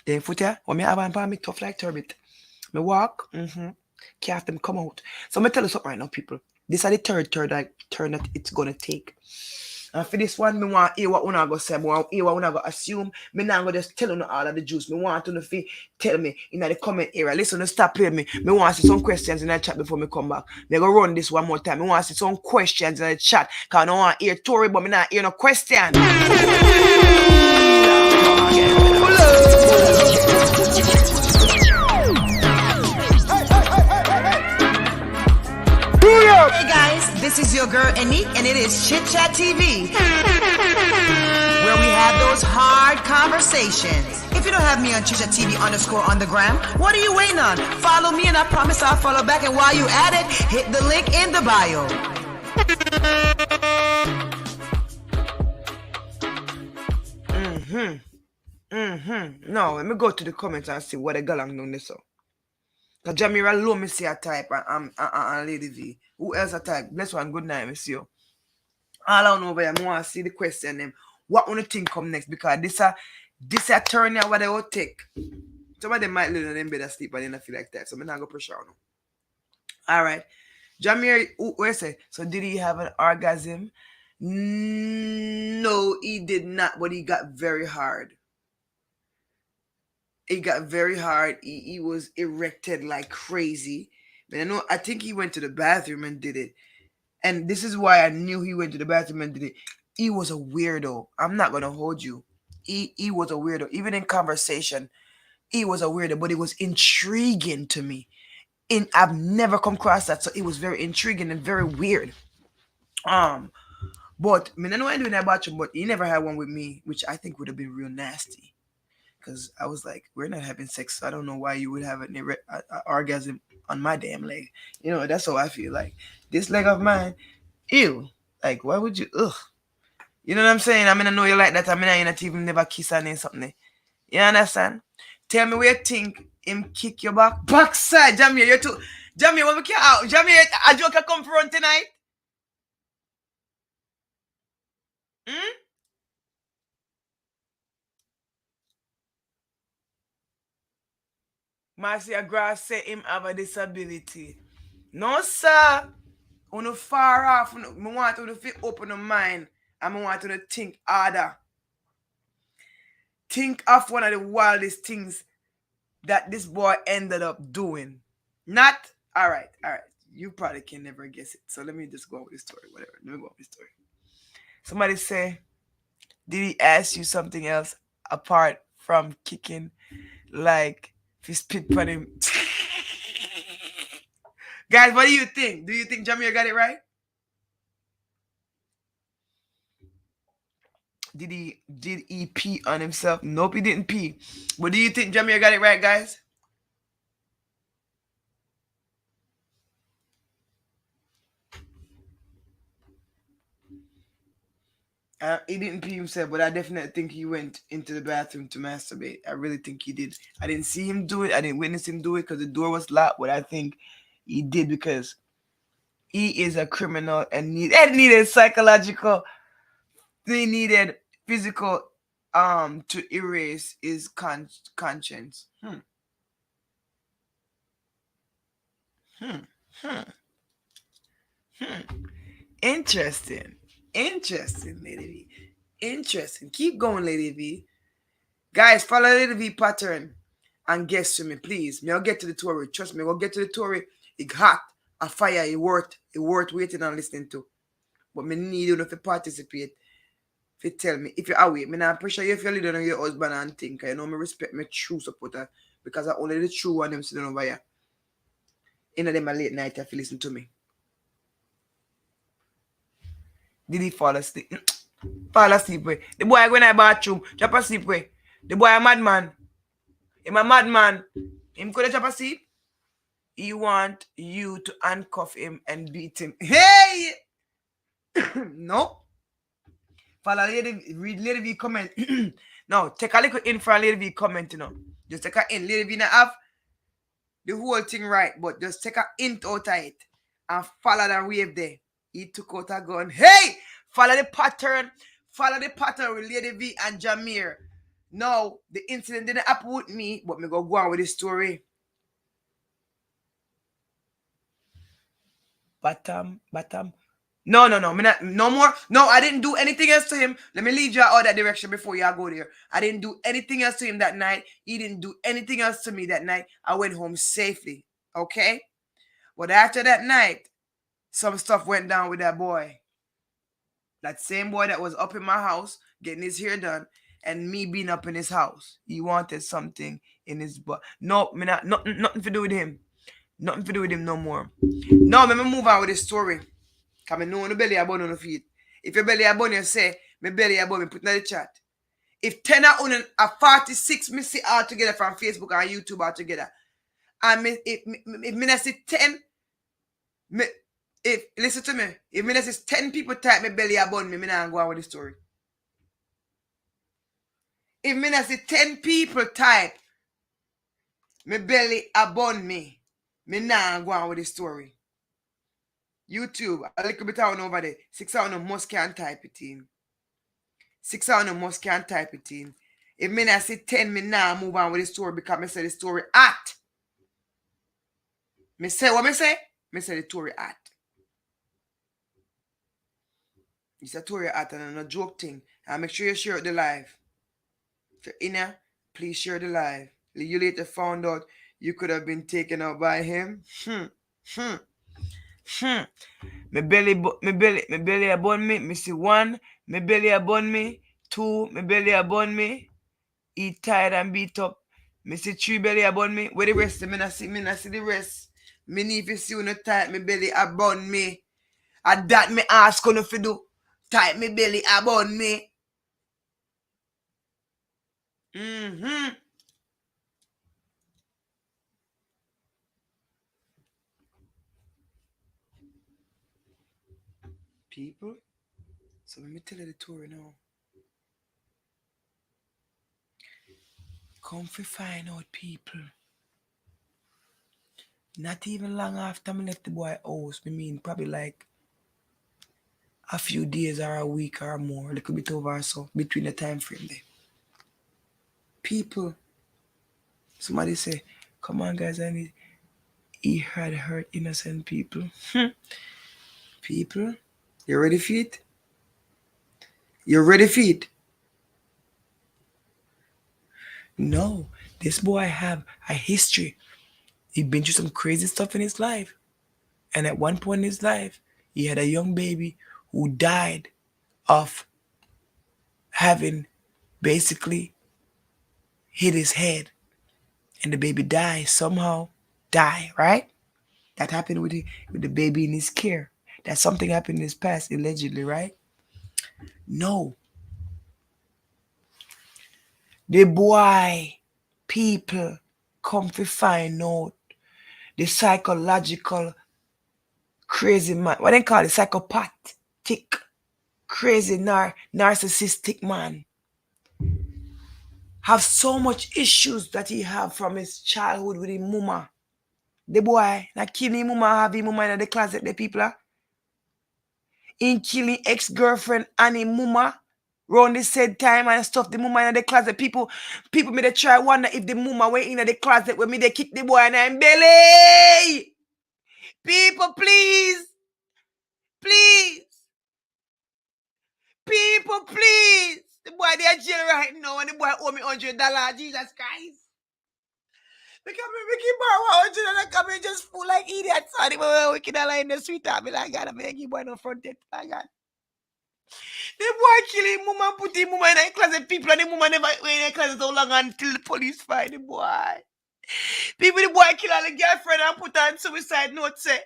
Then foot here, when me have on me tough like turbot. Me walk, calf them come out. So me tell you something right now, people. This is the third turn that it's gonna take. And for this one, me want to hear what una go say, me want to hear what una go assume. Me not gonna just tell you all of the juice. Me want to tell me in the comment area. Listen, stop playing me. Me want to see some questions in the chat before me come back. Me go run this one more time. Me want to see some questions in the chat. Cause I don't want to hear Tory, but me not hear no question. Hey guys, this is your girl Anique, and it is Chit Chat TV, where we have those hard conversations. If you don't have me on Chit Chat TV _ on the gram, what are you waiting on? Follow me, and I promise I'll follow back. And while you at it, hit the link in the bio. No, let me go to the comments and see what the girl I'm doing this. So Cause Jamira alone me see a type and Lady V. Who else a type? Bless one, good night, miss you. All I know over here, I want to see the question them. What want to think come next? Because this a turn here what they will take. Some of them might lay in them bed asleep and they not feel like that. So I'm not gonna pressure on them. Alright. Jamir, where say? So did he have an orgasm? No, he did not, but he got very hard. It got very hard. He was erected like crazy. But I think he went to the bathroom and did it. And this is why I knew he went to the bathroom and did it. He was a weirdo. I'm not gonna hold you. He was a weirdo. Even in conversation, he was a weirdo, but it was intriguing to me. I've never come across that, so it was very intriguing and very weird. But I mean, I know I doing that about you, but he never had one with me, which I think would have been real nasty. Because I was like, we're not having sex, so I don't know why you would have an orgasm on my damn leg. That's how I feel. Like, this leg of mine, ew. Like, why would you, ugh. You know what I'm saying? I mean, I know you like that. I mean, I ain't even never kiss her or something. You understand? Tell me where you think him kick your backside. Jamie, you too. Jamie, when we get out, Jamie, a joker come front tonight? Marcia Grass say him have a disability. No, sir. On far off. I want you to open your mind. And I want you to think harder. Think of one of the wildest things that this boy ended up doing. Not, all right. You probably can never guess it. So let me just go with the story. Whatever. Let me go with the story. Somebody say, did he ask you something else apart from kicking? Like, if you spit on him. Guys, what do you think? Do you think Jamir got it right? Did he pee on himself? Nope, he didn't pee. But do you think Jamir got it right, guys? He didn't pee himself, but I definitely think he went into the bathroom to masturbate. I really think he did. I didn't see him do it. I didn't witness him do it because the door was locked, but I think he did because he is a criminal and needed psychological. They needed physical to erase his conscience. Interesting, Lady V. Interesting. Keep going, Lady V. Guys, follow Lady V pattern and guess to me, please. Me, I'll get to the story. Trust me, we'll get to the story. It's hot, a fire. It worth waiting and listening to. But me need you to participate. If you tell me, if you're away, me not pressure you if you're leading on your husband and think. I know me respect my true supporter because I only the true one them sitting over here. In them a late night if you listen to me. Did he fall asleep? Fall asleep way. The boy go in the bathroom, drop asleep way. The boy a madman. Him a madman. Him could drop asleep. He want you to handcuff him and beat him. Hey! No. Follow read Lady V comment. No, take a little in for Lady V comment, Just take a in. Lady V not have the whole thing right, but just take a hint out of it and follow that wave there. He took out a gun. Hey! Follow the pattern. Follow the pattern with Lady V and Jamir. No, the incident didn't happen with me, but me go on with the story. Bottom. No, no more. No, I didn't do anything else to him. Let me lead you out that direction before y'all go there. I didn't do anything else to him that night. He didn't do anything else to me that night. I went home safely, okay? But after that night, some stuff went down with that boy. That same boy that was up in my house getting his hair done and me being up in his house. He wanted something in his butt. No, nothing to do with him. Nothing to do with him no more. No, let me move on with the story. Because I know the belly above on the feet. If your belly above, you say, my belly above, me put in the chat. If 10 are 46, me see all together from Facebook and YouTube all together. And if me see 10, listen to me, if me see 10 people type my belly above me, not go on with the story. If me see 10 people type my belly above me, Me nah go on with the story. YouTube, a little bit on over there. 600 must can type it in. 600 must can type it in. If me not say 10, me nah move on with the story because me say the story hot. Me say what me say? Me say the story hot. It's a story hot and a joke thing. And make sure you share the live. If you're in here, please share the live. You later found out you could have been taken out by him. My belly abon me. Me see 1, my belly abon me. 2, my belly abon me. He tired and beat up. Me see 3 belly abon me. Where the rest? Me not see the rest. Me need to see when you tight my belly abon me. And that me ask gonna fi do. Tight my belly abon me. People, so let me tell you the story now. Come fi find out, people. Not even long after me left the boy house, me mean probably like a few days or a week or more, a little bit over or so, between the time frame there. People, somebody say, come on guys, he had hurt innocent people. People, you ready for it? You ready for it? No, this boy have a history. He been through some crazy stuff in his life. And at one point in his life, he had a young baby who died of having basically hit his head. And the baby died, somehow die, right? That happened with the baby in his care. That something happened in his past, allegedly, right? No. The boy, people come to find out the psychological crazy man. What they call it? Psychopathic, crazy, narcissistic man. Have so much issues that he have from his childhood with his mama. The boy, like killing his mama, have his mama in the closet, the people are. In killing ex-girlfriend and his mama round the said time and stuff, the mama in the closet. People may they try wonder if the mama went in the closet when me they kick the boy and I'm belly. People, please. People, please. The boy they are jail right now and the boy owe me $100. Jesus Christ. They come in, we keep borrow $100 and come in just fool like idiots. So the boy wicked dollar in the street. I be like, God, I'm making boy no front it. My God. The boy kill him, mama put him mama in the closet. People and the mama never went in the closet so long until the police find the boy. People, the boy kill all the girlfriend and put on suicide note say.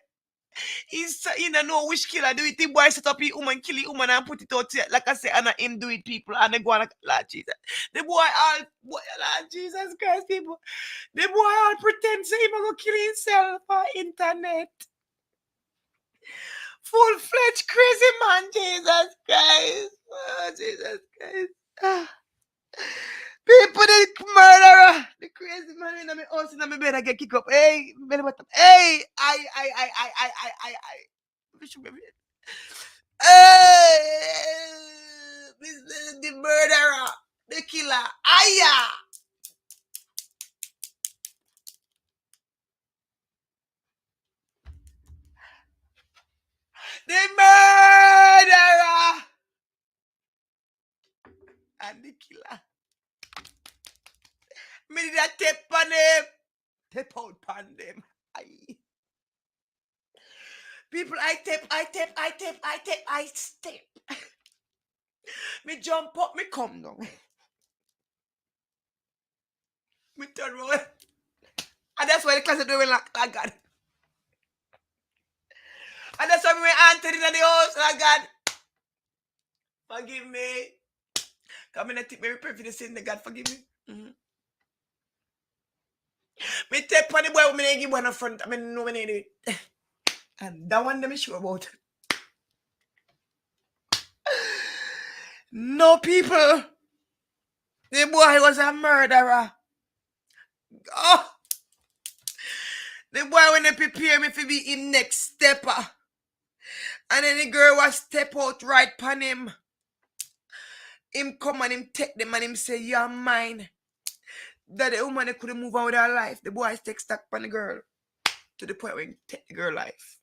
He don't know which killer do it. The boy set up his woman, kill his woman and put it out here. Like I say, and him do it, people. And they go on like, Lord Jesus. The boy all, Lord Jesus Christ, people. The boy all pretend say he go kill himself on internet. Full-fledged crazy man, Jesus Christ. Oh, Jesus Christ. People, the murderer, the crazy man in my house, in my bed, I get kicked up. Hey, hey, I. The murderer, the killer, Aya. The murderer and the killer. Me did a tape on him. Tape out on them. People, I step. Me jump up, me come down. Me turn around. And that's why the class are doing like God. And that's why we went entered in the house, like God. Forgive me. Come in and take me repent for the sin, the God forgive me. Mm-hmm. Me take on the boy, me give one up front, I mean, no one do it. And that one, I'm sure about. No, people. The boy was a murderer. Oh. The boy when they prepare me for be him next stepper. And then the girl was step out right pan him. Him come and him take them and him say, you're mine. That the woman couldn't move on with her life. The boy take stock on the girl. To the point where he take the girl life.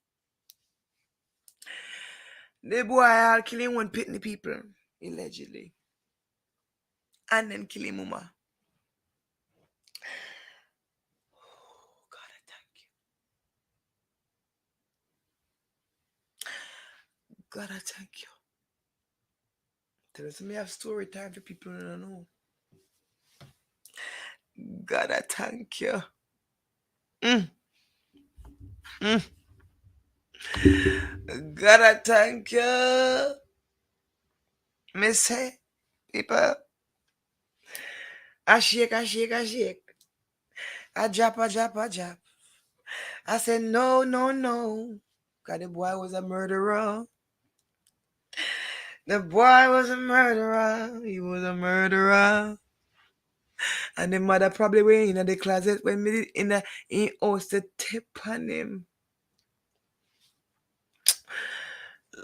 The boy all killing one pitney people. Allegedly. And then killing mama. Oh, God, I thank you. God, I thank you. Tell us, me have story time for people who don't know. God, I thank you. God, I thank you. Me say, people, I shake. I drop. I said, no. God, the boy was a murderer. The boy was a murderer. He was a murderer. And the mother probably were in the closet when me in house to tip on him.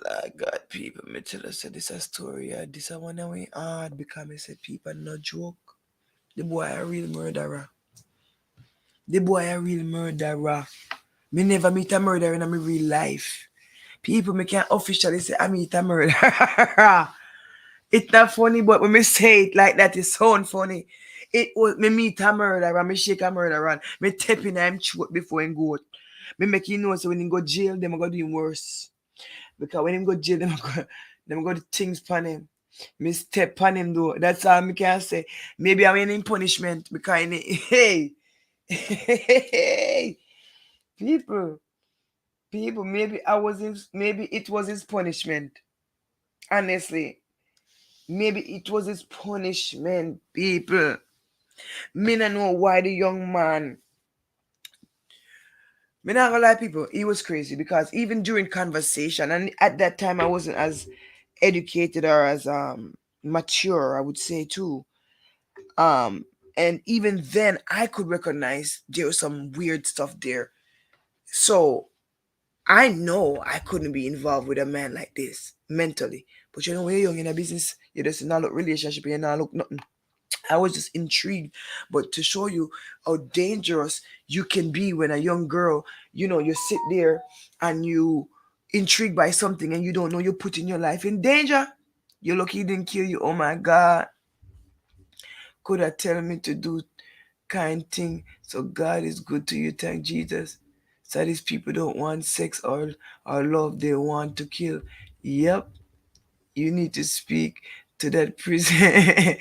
Like God, people, me tell us this a story. This a one way hard because me say people no joke. The boy a real murderer. Me never meet a murderer in my real life. People me can't officially say I meet a murderer. It's not funny, but when me say it like that, it sound funny. It was me meet a murderer, me shake a murderer, me tap in him throat before him go out. Me make him know so when he go jail, them go do him worse. Because when him go jail, them go do things upon him. Me step on him though. That's all me can say. Maybe I'm in punishment because hey, people, maybe it was his punishment. Honestly. Maybe it was his punishment, people. Me not know why the young man. Me not gonna lie, people, he was crazy because even during conversation, and at that time I wasn't as educated or as mature, I would say too. And even then I could recognize there was some weird stuff there. So I know I couldn't be involved with a man like this mentally. But you know, when you're young in a business, you just not look relationship, you not look nothing. I was just intrigued, but to show you how dangerous you can be when a young girl, you sit there and you intrigued by something and you don't know you're putting your life in danger. You're lucky he didn't kill you. Oh my God. Could have tell me to do kind thing. So God is good to you. Thank Jesus. So these people don't want sex or love. They want to kill. Yep. You need to speak to that prison.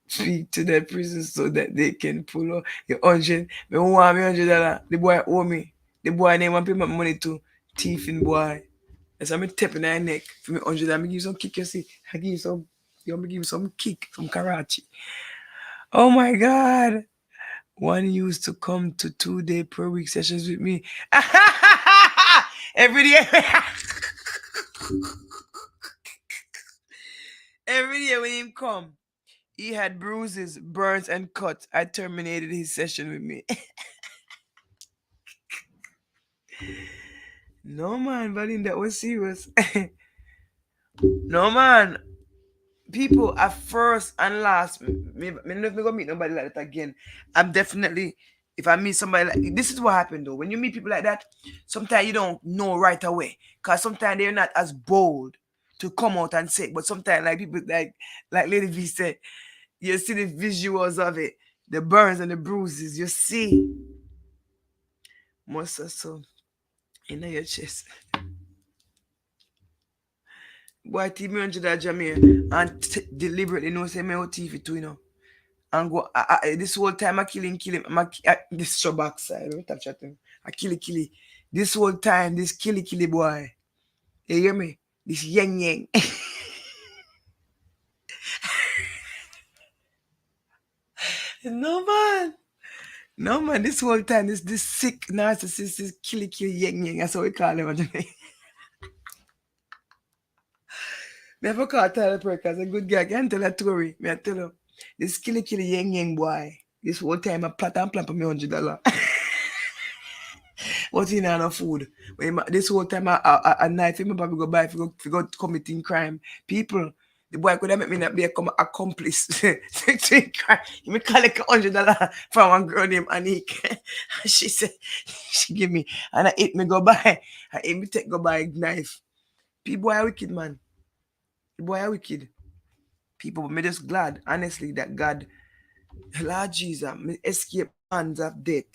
Speak to that prison so that they can pull up your 100. Me want me $100. The boy owe me. The boy name want pay my money to thieving boy. That's why me tapping their neck for me 100. I give you some kick, you see. I give you some, give you some kick, some karate. Oh my God. One used to come to 2-day per week sessions with me. Every day. Every day when him come, he had bruises, burns, and cuts. I terminated his session with me. No man, Valin, that was serious. No man. People at first and last, me not gonna meet nobody like that again. I'm definitely, if I meet somebody like this is what happened though. When you meet people like that, sometimes you don't know right away. Cause sometimes they're not as bold to come out and say it. But sometimes like people like Lady V said, you see the visuals of it, the burns and the bruises, you see. Most of so in your chest. Boy, team me $100 Jamaica and deliberately no say me out TV too, And go this whole time I kill him. This show backside. Let me touch at him. I kill him. This whole time, this kill boy. You hear me? This yang. No man, this whole time, this sick narcissist, this kill yang. That's what we call him. Never call Tyler Perkins a good guy. I can't tell a story. Me I tell you. This kill yang boy. This whole time I plot and plan for me $100. but he not no food. This whole time at night, he probably go buy if you go committing crime. People, the boy could have made me not be a accomplice to crime. He me collect $100 from one girl named Anik. And she said, she give me, and I eat me go buy. I eat me take go buy a knife. People are wicked, man. The boy are wicked. People, but me just glad, honestly, that God, Lord Jesus, me escape hands of death.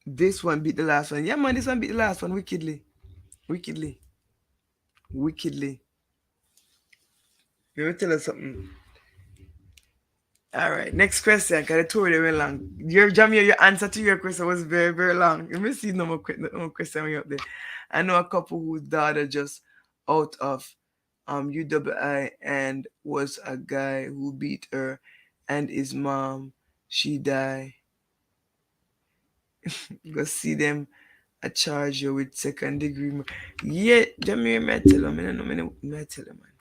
This one beat the last one. Yeah, man, this one beat the last one wickedly. Wickedly. Wickedly. Let me tell you something. All right, next question. Because I told you very long. Jamie, your answer to your question was very, very long. Let me see no more question when you're up there. I know a couple whose daughter just out of UWI and was a guy who beat her and his mom. She died. Go see them. I charge you with second degree. Yeah, Jamie, me tell you, me tell you, man.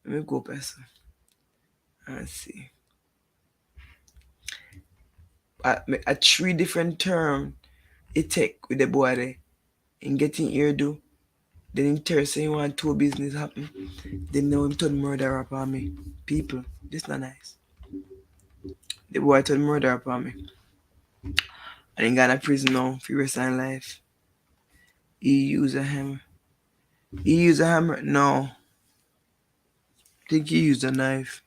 Let me go, person. Let's see. A 3 different term it take with the boy there in getting hairdo. Then in Thursday you want 2 business happen. Then now him turn murder upon me. People, this not nice. The boy turn murder upon me. And he got in prison now for the rest of his life. He used a hammer. He used a hammer? No. I think he used a knife.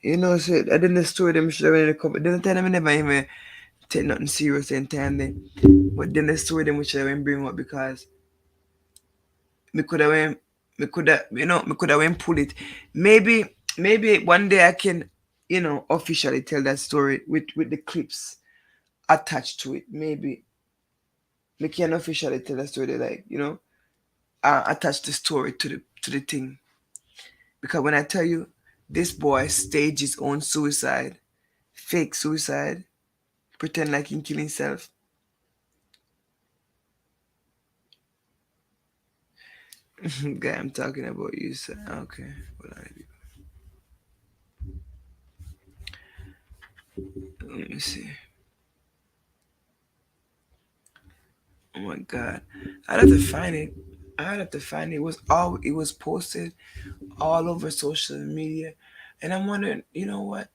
You know, so I didn't story them should have been in the couple. Didn't tell them I never even take nothing serious in time then. But then the story them which I went bring up because me could have went pull it. Maybe one day I can, officially tell that story with the clips attached to it. Maybe we can officially tell the story like, attach the story to the thing. Because when I tell you this boy staged his own suicide, fake suicide, pretend like he killed himself. Guy, I'm talking about you, sir. Okay. Hold on. Let me see. Oh my God. I'd have to find it. It was posted all over social media. And I'm wondering, you know what?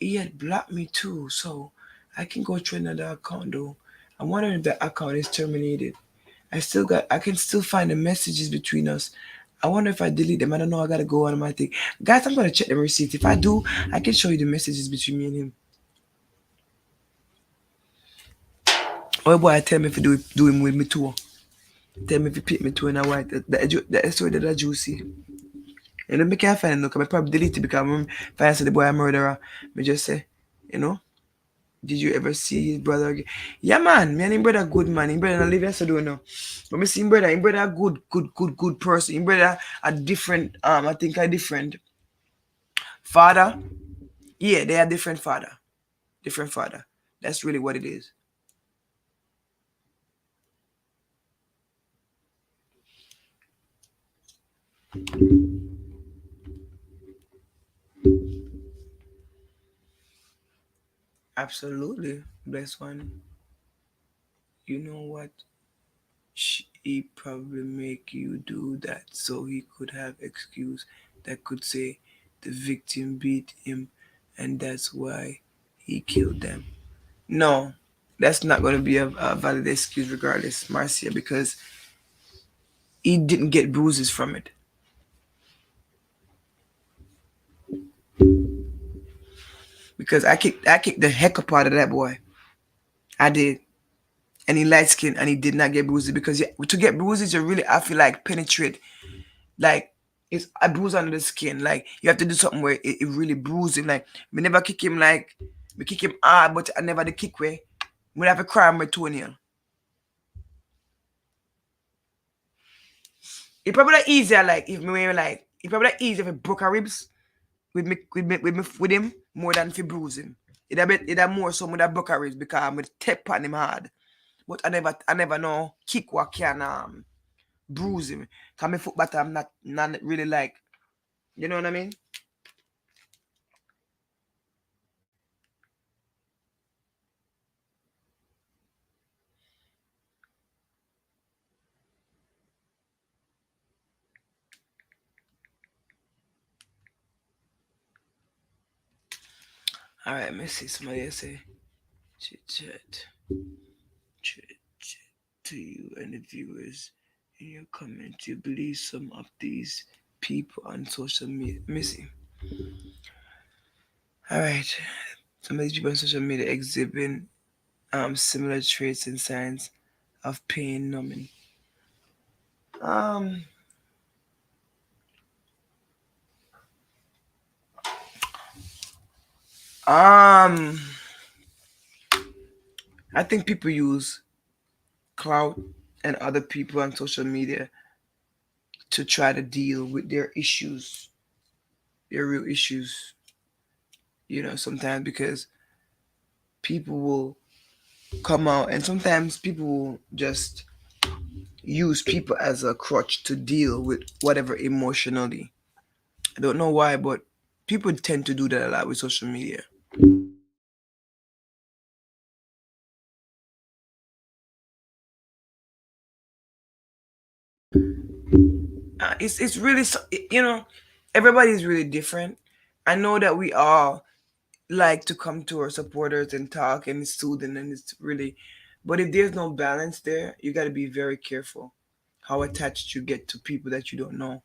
He had blocked me too, so I can go through another account though. I'm wondering if the account is terminated. I can still find the messages between us. I wonder if I delete them. I don't know. I gotta go on my thing. Guys, I'm gonna check the receipt. If I do, I can show you the messages between me and him. Oh boy, tell me if you do him with me too. Tell me if you pick me too in a white. The story that I juicy. And then I can't find it now, I probably delete it because if I say the boy a murderer, me just say, did you ever see his brother again? Yeah, man. Me and him brother good, man. Him brother not live here, don't know. But me see him brother a good person. Him brother a different, I think a different father. Yeah, they are different father. Different father. That's really what it is. Absolutely. Bless one. You know what? He probably make you do that so he could have excuse that could say the victim beat him and that's why he killed them. No, that's not going to be a valid excuse regardless, Marcia, because he didn't get bruises from it. Because I kicked the heck up out of that boy. I did. And he light skin and he did not get bruises because to get bruises you really have to like penetrate. Like it's a bruise under the skin. Like you have to do something where it really bruises him. Like we never kick him like we kick him hard, but I never the kick way. We have a crime with toenail. It probably easier like if me like it probably easier if I broke a ribs with him more than if you bruise him. It more so with a broke a ribs because I'm with tap on him hard. But I never know kick what can bruise him. Cause my foot batter I'm not really like You know what I mean? All right, let me see. Somebody else say chit chat, chit chat to you and the viewers in your comments. You believe some of these people on social media? Missing. All right. Some of these people on social media exhibiting similar traits and signs of pain numbing. Um, um, I think people use clout and other people on social media to try to deal with their issues, their real issues. Sometimes because people will come out, and sometimes people will just use people as a crutch to deal with whatever emotionally. I don't know why, but people tend to do that a lot with social media. It's really everybody's really different. I know that we all like to come to our supporters and talk and it's soothing and it's really, but if there's no balance there, you got to be very careful how attached you get to people that you don't know.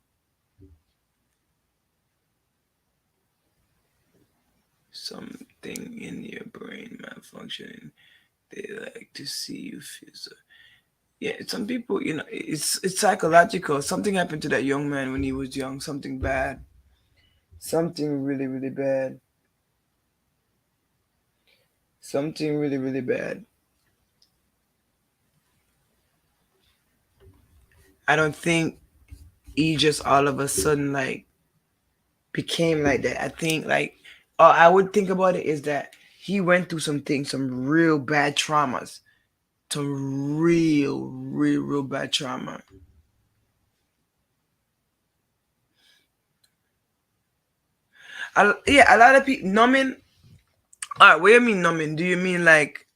Something in your brain malfunctioning. They like to see you feel so. Yeah, some people, it's psychological. Something happened to that young man when he was young. Something bad. Something really, really bad. Something really, really bad. I don't think he just all of a sudden like became like that. I think like I would think about it is that he went through some things, some real bad traumas, some real bad trauma. Yeah, a lot of people numbing. All right, what do you mean numbing? Do you mean like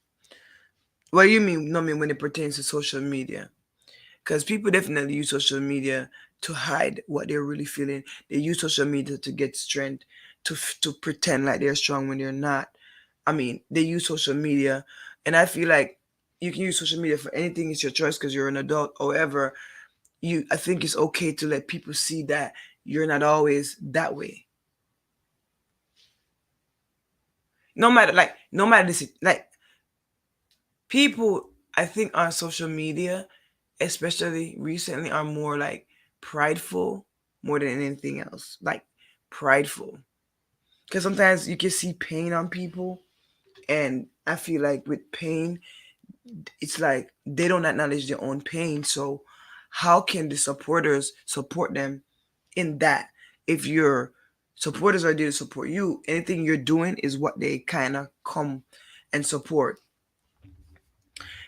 what do you mean numbing when it pertains to social media? Because people definitely use social media to hide what they're really feeling. They use social media to get strength, to pretend like they're strong when they're not. I mean, they use social media, and I feel like you can use social media for anything. It's your choice because you're an adult. However, I think it's okay to let people see that you're not always that way. No matter this, like people, I think on social media, especially recently, are more like prideful more than anything else. Like prideful, because sometimes you can see pain on people, and I feel like with pain it's like they don't acknowledge their own pain. So how can the supporters support them in that? If your supporters are there to support you, anything you're doing is what they kind of come and support.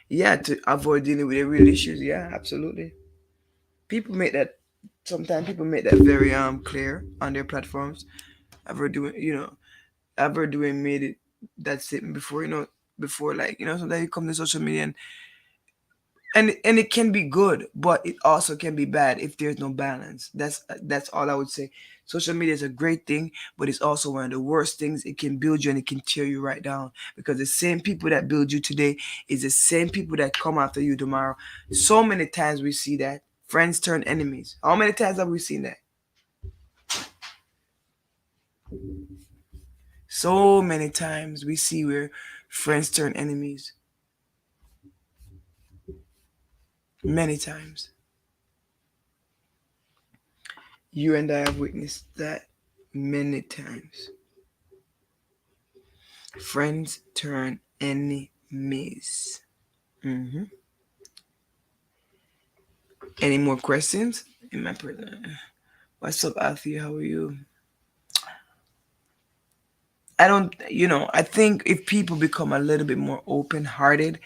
Yeah, to avoid dealing with their real issues. Yeah, absolutely. People make that sometimes people make that very clear on their platforms. I've heard doing I've heard doing made it that statement before, before, like, sometimes you come to social media and it can be good, but it also can be bad if there's no balance. That's all I would say. Social media is a great thing, but it's also one of the worst things. It can build you and it can tear you right down, because the same people that build you today is the same people that come after you tomorrow. So many times we see that friends turn enemies. How many times have we seen that? So many times we see where friends turn enemies. Many times. You and I have witnessed that many times. Friends turn enemies. hmm Any more questions? In my What's up, Alfie? How are you? I don't, I think if people become a little bit more open hearted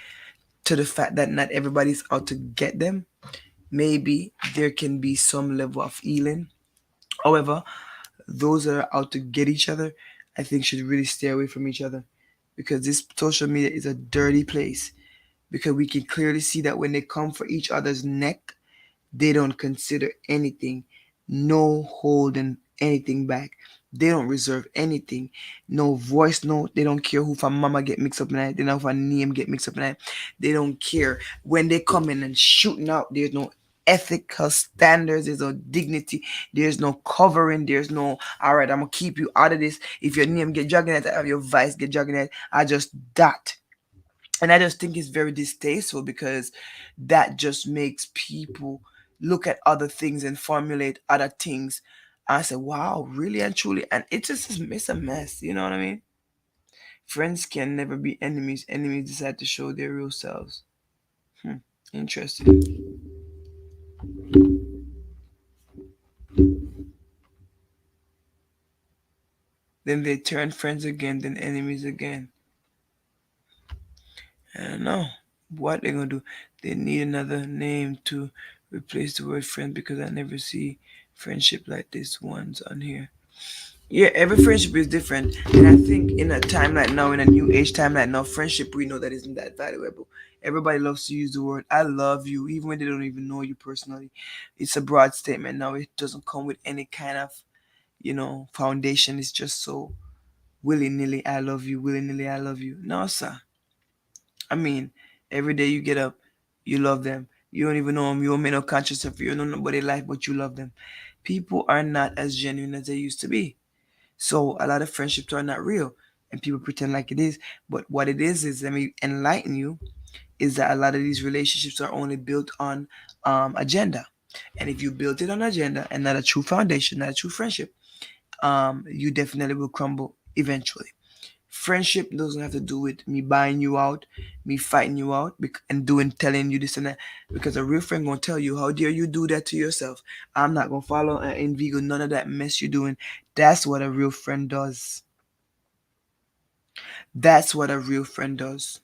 to the fact that not everybody's out to get them, maybe there can be some level of healing. However, those that are out to get each other, I think should really stay away from each other, because this social media is a dirty place. Because we can clearly see that when they come for each other's neck, they don't consider anything, no holding anything back. They don't reserve anything, no voice note. They don't care who for mama get mixed up in it. They know if a name get mixed up in it. They don't care when they come in and shooting out. There's no ethical standards. There's no dignity. There's no covering. There's no, all right, I'm gonna keep you out of this. If your name get dragged in it, your vice get dragged in it, I just that. And I just think it's very distasteful, because that just makes people look at other things and formulate other things. I say, wow, really and truly. And it just is, it's a mess. You know what I mean? Friends can never be enemies. Enemies decide to show their real selves. Interesting. Then they turn friends again, then enemies again. I don't know what they're gonna do. They need another name to replace the word friend, because I never see friendship like this ones on here. Yeah, every friendship is different, and I think in a time like now, in a new age time like now, friendship we know that isn't that valuable. Everybody loves to use the word "I love you," even when they don't even know you personally. It's a broad statement now. It doesn't come with any kind of, foundation. It's just so willy nilly. I love you, willy nilly. I love you. No, sir. I mean, every day you get up, you love them. You don't even know them. You don't make no conscious of you. You don't know nobody life, but you love them. People are not as genuine as they used to be. So a lot of friendships are not real, and people pretend like it is. But what it is, let me enlighten you, is that a lot of these relationships are only built on agenda. And if you build it on agenda and not a true foundation, not a true friendship, you definitely will crumble eventually. Friendship doesn't have to do with me buying you out, me fighting you out, and telling you this and that. Because a real friend gonna tell you, how dare you do that to yourself? I'm not gonna follow and envy none of that mess you're doing. That's what a real friend does. That's what a real friend does.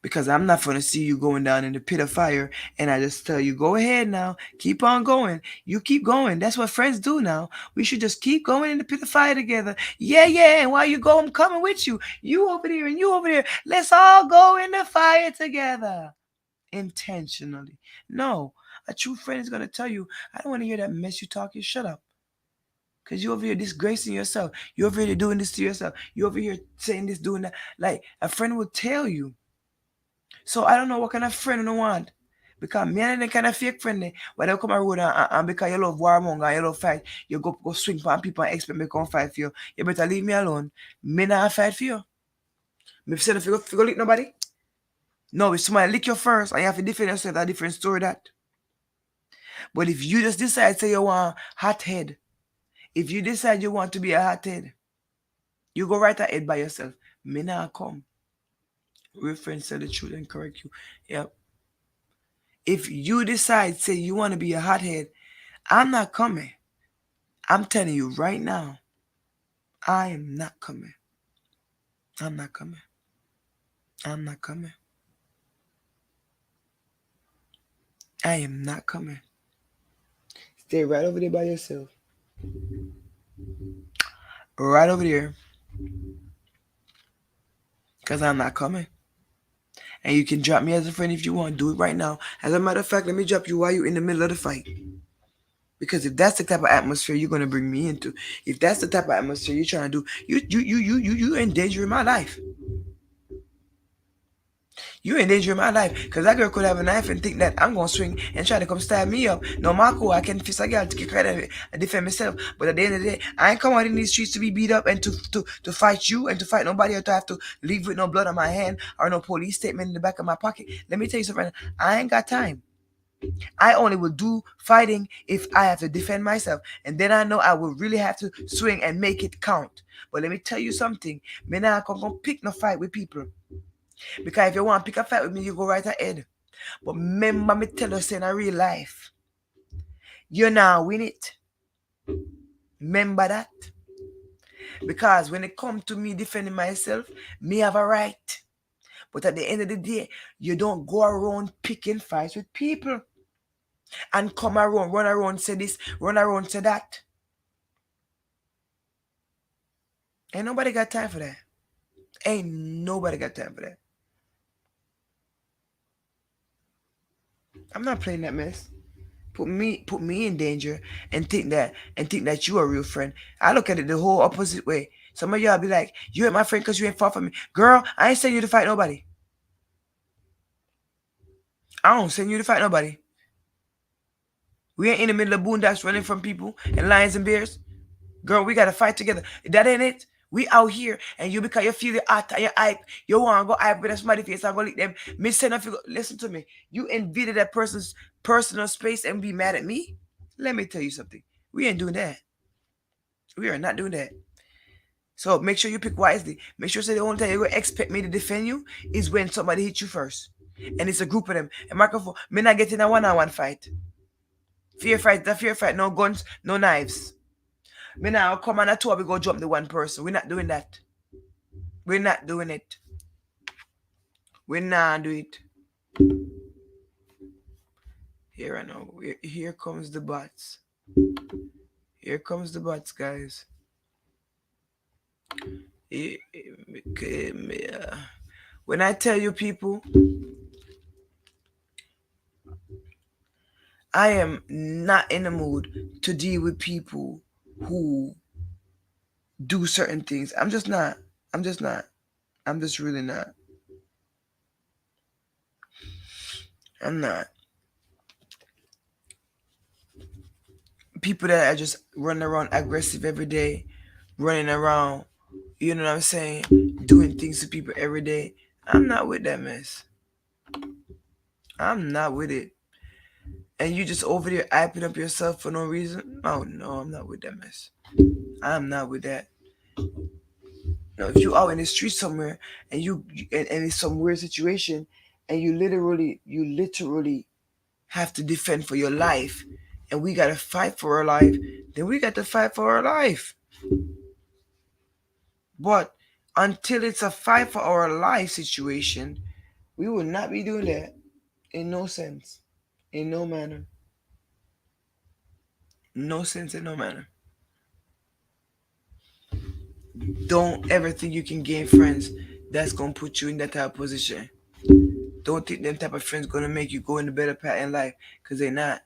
Because I'm not going to see you going down in the pit of fire and I just tell you, go ahead now, keep on going. You keep going. That's what friends do now. We should just keep going in the pit of fire together. Yeah, yeah. And while you go, I'm coming with you. You over there and you over there. Let's all go in the fire together intentionally. No, a true friend is going to tell you, I don't want to hear that mess you talking. Shut up. Because you over here disgracing yourself. You over here doing this to yourself. You over here saying this, doing that. Like a friend will tell you. So I don't know what kind of friend you want. Because me and the kind of fake friend where they come around and because you love warmonger and you love fight, you go swing for people and expect me to come fight for you. You better leave me alone. Me not fight for you. Me say if you go lick nobody. No, if somebody lick you first and you have to defend yourself, that's a different story that. But if you just decide say you want hot head, if you decide you want to be a hot head, you go right ahead by yourself. Me not come. Real friends tell the truth and correct you. Yep. If you decide, say you want to be a hothead, I'm not coming. I'm telling you right now, I am not coming. I'm not coming. I'm not coming. I am not coming. Stay right over there by yourself. Right over there. Because I'm not coming. And you can drop me as a friend if you want. Do it right now. As a matter of fact, let me drop you while you're in the middle of the fight. Because if that's the type of atmosphere you're gonna bring me into, if that's the type of atmosphere you're trying to do, you endangering my life. You endangering my life. Because that girl could have a knife and think that I'm gonna swing and try to come stab me up. No, Marco, I can fist a girl to kick her and defend myself. But at the end of the day, I ain't come out in these streets to be beat up and to fight you and to fight nobody, or to have to leave with no blood on my hand or no police statement in the back of my pocket. Let me tell you something. I ain't got time. I only will do fighting if I have to defend myself. And then I know I will really have to swing and make it count. But let me tell you something. Me not gonna pick no fight with people. Because if you want to pick a fight with me, you go right ahead. But remember me tell you, in a real life, you now win it. Remember that. Because when it comes to me defending myself, me have a right. But at the end of the day, you don't go around picking fights with people. And come around, run around, say this, run around, say that. Ain't nobody got time for that. Ain't nobody got time for that. I'm not playing that mess. Put me in danger and think that you are a real friend. I look at it the whole opposite way. Some of y'all be like, you ain't my friend because you ain't far from me. Girl, I ain't sending you to fight nobody. I don't send you to fight nobody. We ain't in the middle of boondocks running from people and lions and bears. Girl, we gotta fight together. That ain't it. We out here and you because you feel the hot and you hype. You wanna go hype with somebody face and go lick them. Me say nothing. Listen to me. You invaded that person's personal space and be mad at me? Let me tell you something. We ain't doing that. We are not doing that. So make sure you pick wisely. Make sure the only time you're gonna expect me to defend you is when somebody hits you first. And it's a group of them. And microphone, me not getting a one-on-one fight. Fear fight, the fear fight, no guns, no knives. Me now come on a tour, we go jump the one person. We're not doing that. We're not doing it. We're not doing it. Here I know. Here comes the bots. Here comes the bots, guys. When I tell you people, I am not in the mood to deal with people who do certain things. I'm just not. I'm just not. I'm just really not. I'm not. People that are just running around aggressive every day, running around, you know what I'm saying, doing things to people every day. I'm not with that mess. I'm not with it. And you just over there hyping up yourself for no reason? Oh no, I'm not with that mess. I'm not with that. Now, if you out in the street somewhere and and it's some weird situation and you literally have to defend for your life and we gotta fight for our life, then we got to fight for our life. But until it's a fight for our life situation, we will not be doing that in no sense, in no manner. No sense in no manner. Don't ever think you can gain friends that's gonna put you in that type of position. Don't think them type of friends gonna make you go in the better path in life, because they're not.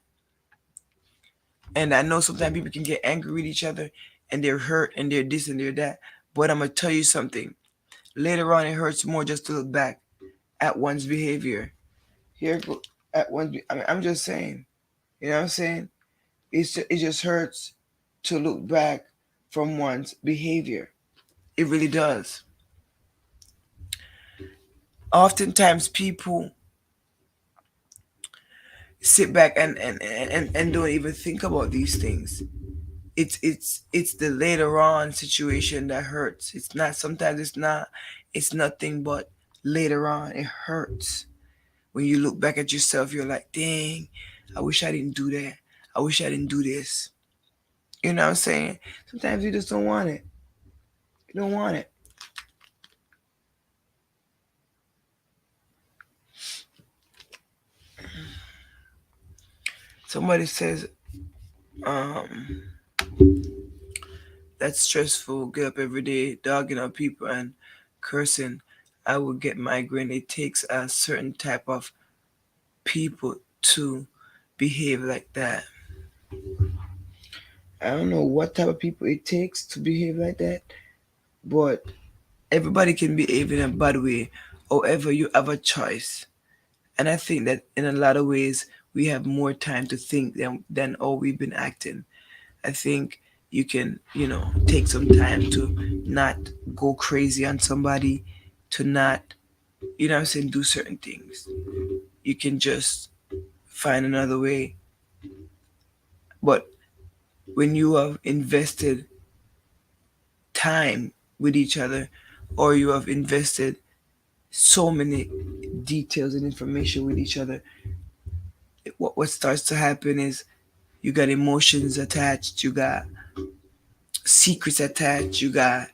And I know sometimes people can get angry with each other and they're hurt and they're this and they're that. But I'm gonna tell you something. Later on, it hurts more just to look back at one's behavior. Here go at one's. I'm just saying. You know what I'm saying? It just hurts to look back from one's behavior. It really does. Oftentimes, people sit back and don't even think about these things. It's the later on situation that hurts. It's not, sometimes it's nothing but later on it hurts. When you look back at yourself, you're like, dang, I wish I didn't do that. I wish I didn't do this. You know what I'm saying? Sometimes you just don't want it. You don't want it. Somebody says, um, that's stressful. Get up every day, dogging on people and cursing. I would get migraine. It takes a certain type of people to behave like that. I don't know what type of people it takes to behave like that, but everybody can behave in a bad way. However, you have a choice. And I think that in a lot of ways, we have more time to think than all we've been acting. I think you can, take some time to not go crazy on somebody, to not, I'm saying, do certain things. You can just find another way. But when you have invested time with each other, or you have invested so many details and information with each other, what starts to happen is you got emotions attached, you got secrets attached, you got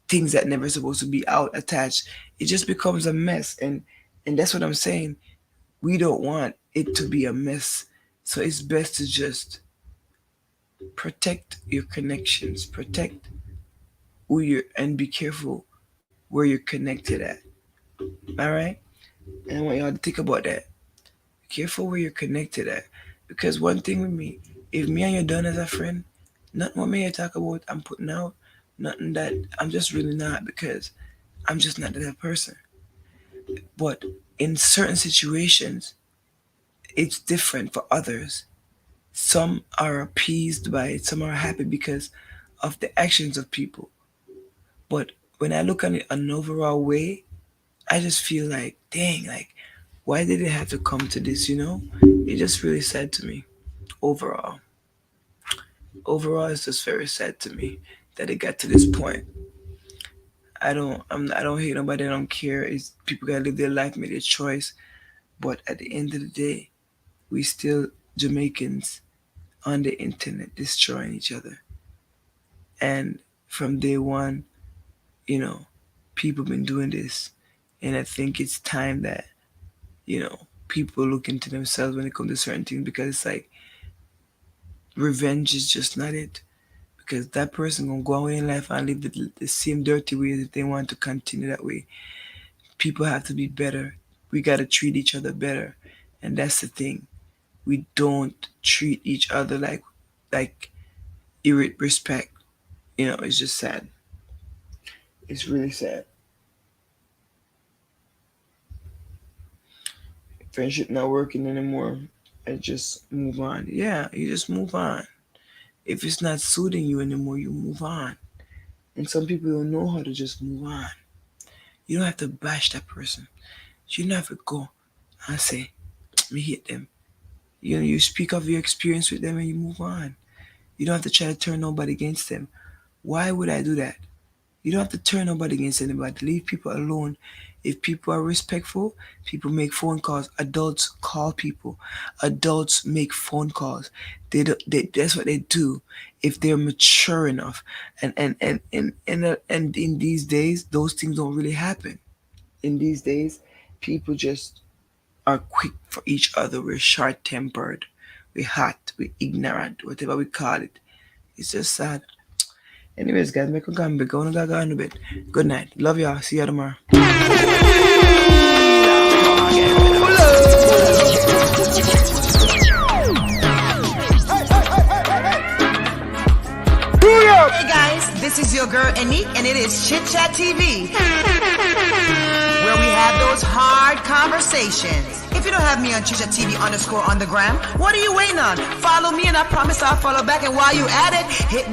things that never supposed to be out attached. It just becomes a mess, and that's what I'm saying. We don't want it to be a mess, so it's best to just protect your connections, protect and be careful where you're connected at. All right, and I want y'all to think about that. Be careful where you're connected at, because one thing with me, if me and you're done as a friend, nothing what me I talk about I'm putting out, nothing that I'm just really not, because I'm just not that person. But in certain situations, it's different for others. Some are appeased by it, some are happy because of the actions of people. But when I look at it an overall way, I just feel like, dang, like, why did it have to come to this, you know? It's just really sad to me. Overall. Overall, it's just very sad to me that it got to this point. I don't hate nobody, I don't care. It's people gotta live their life, make their choice. But at the end of the day, we still Jamaicans on the internet destroying each other. And from day one, you know, people been doing this. And I think it's time that, people look into themselves when it comes to certain things, because it's like revenge is just not it. Because that person gonna go away in life and live the same dirty ways if they want to continue that way. People have to be better. We gotta treat each other better. And that's the thing. We don't treat each other like respect. It's just sad. It's really sad. Friendship not working anymore. I just move on. Yeah, you just move on. If it's not suiting you anymore, you move on. And some people don't know how to just move on. You don't have to bash that person. You don't have to go and say, me hate them. You speak of your experience with them and you move on. You don't have to try to turn nobody against them. Why would I do that? You don't have to turn nobody against anybody. Leave people alone. If people are respectful, people make phone calls. Adults call people. Adults make phone calls. That's what they do if they're mature enough. And in these days, those things don't really happen. In these days, people just are quick for each other. We're short tempered. We're hot. We're ignorant. Whatever we call it. It's just sad. Anyways, guys, make a come back. Go on a bit. Good night. Love y'all. See you tomorrow. Hey guys, this is your girl Anique, and it is Chit Chat TV, where we have those hard conversations. If you don't have me on Chit Chat TV _ on the gram, what are you waiting on? Follow me, and I promise I'll follow back. And while you at it, hit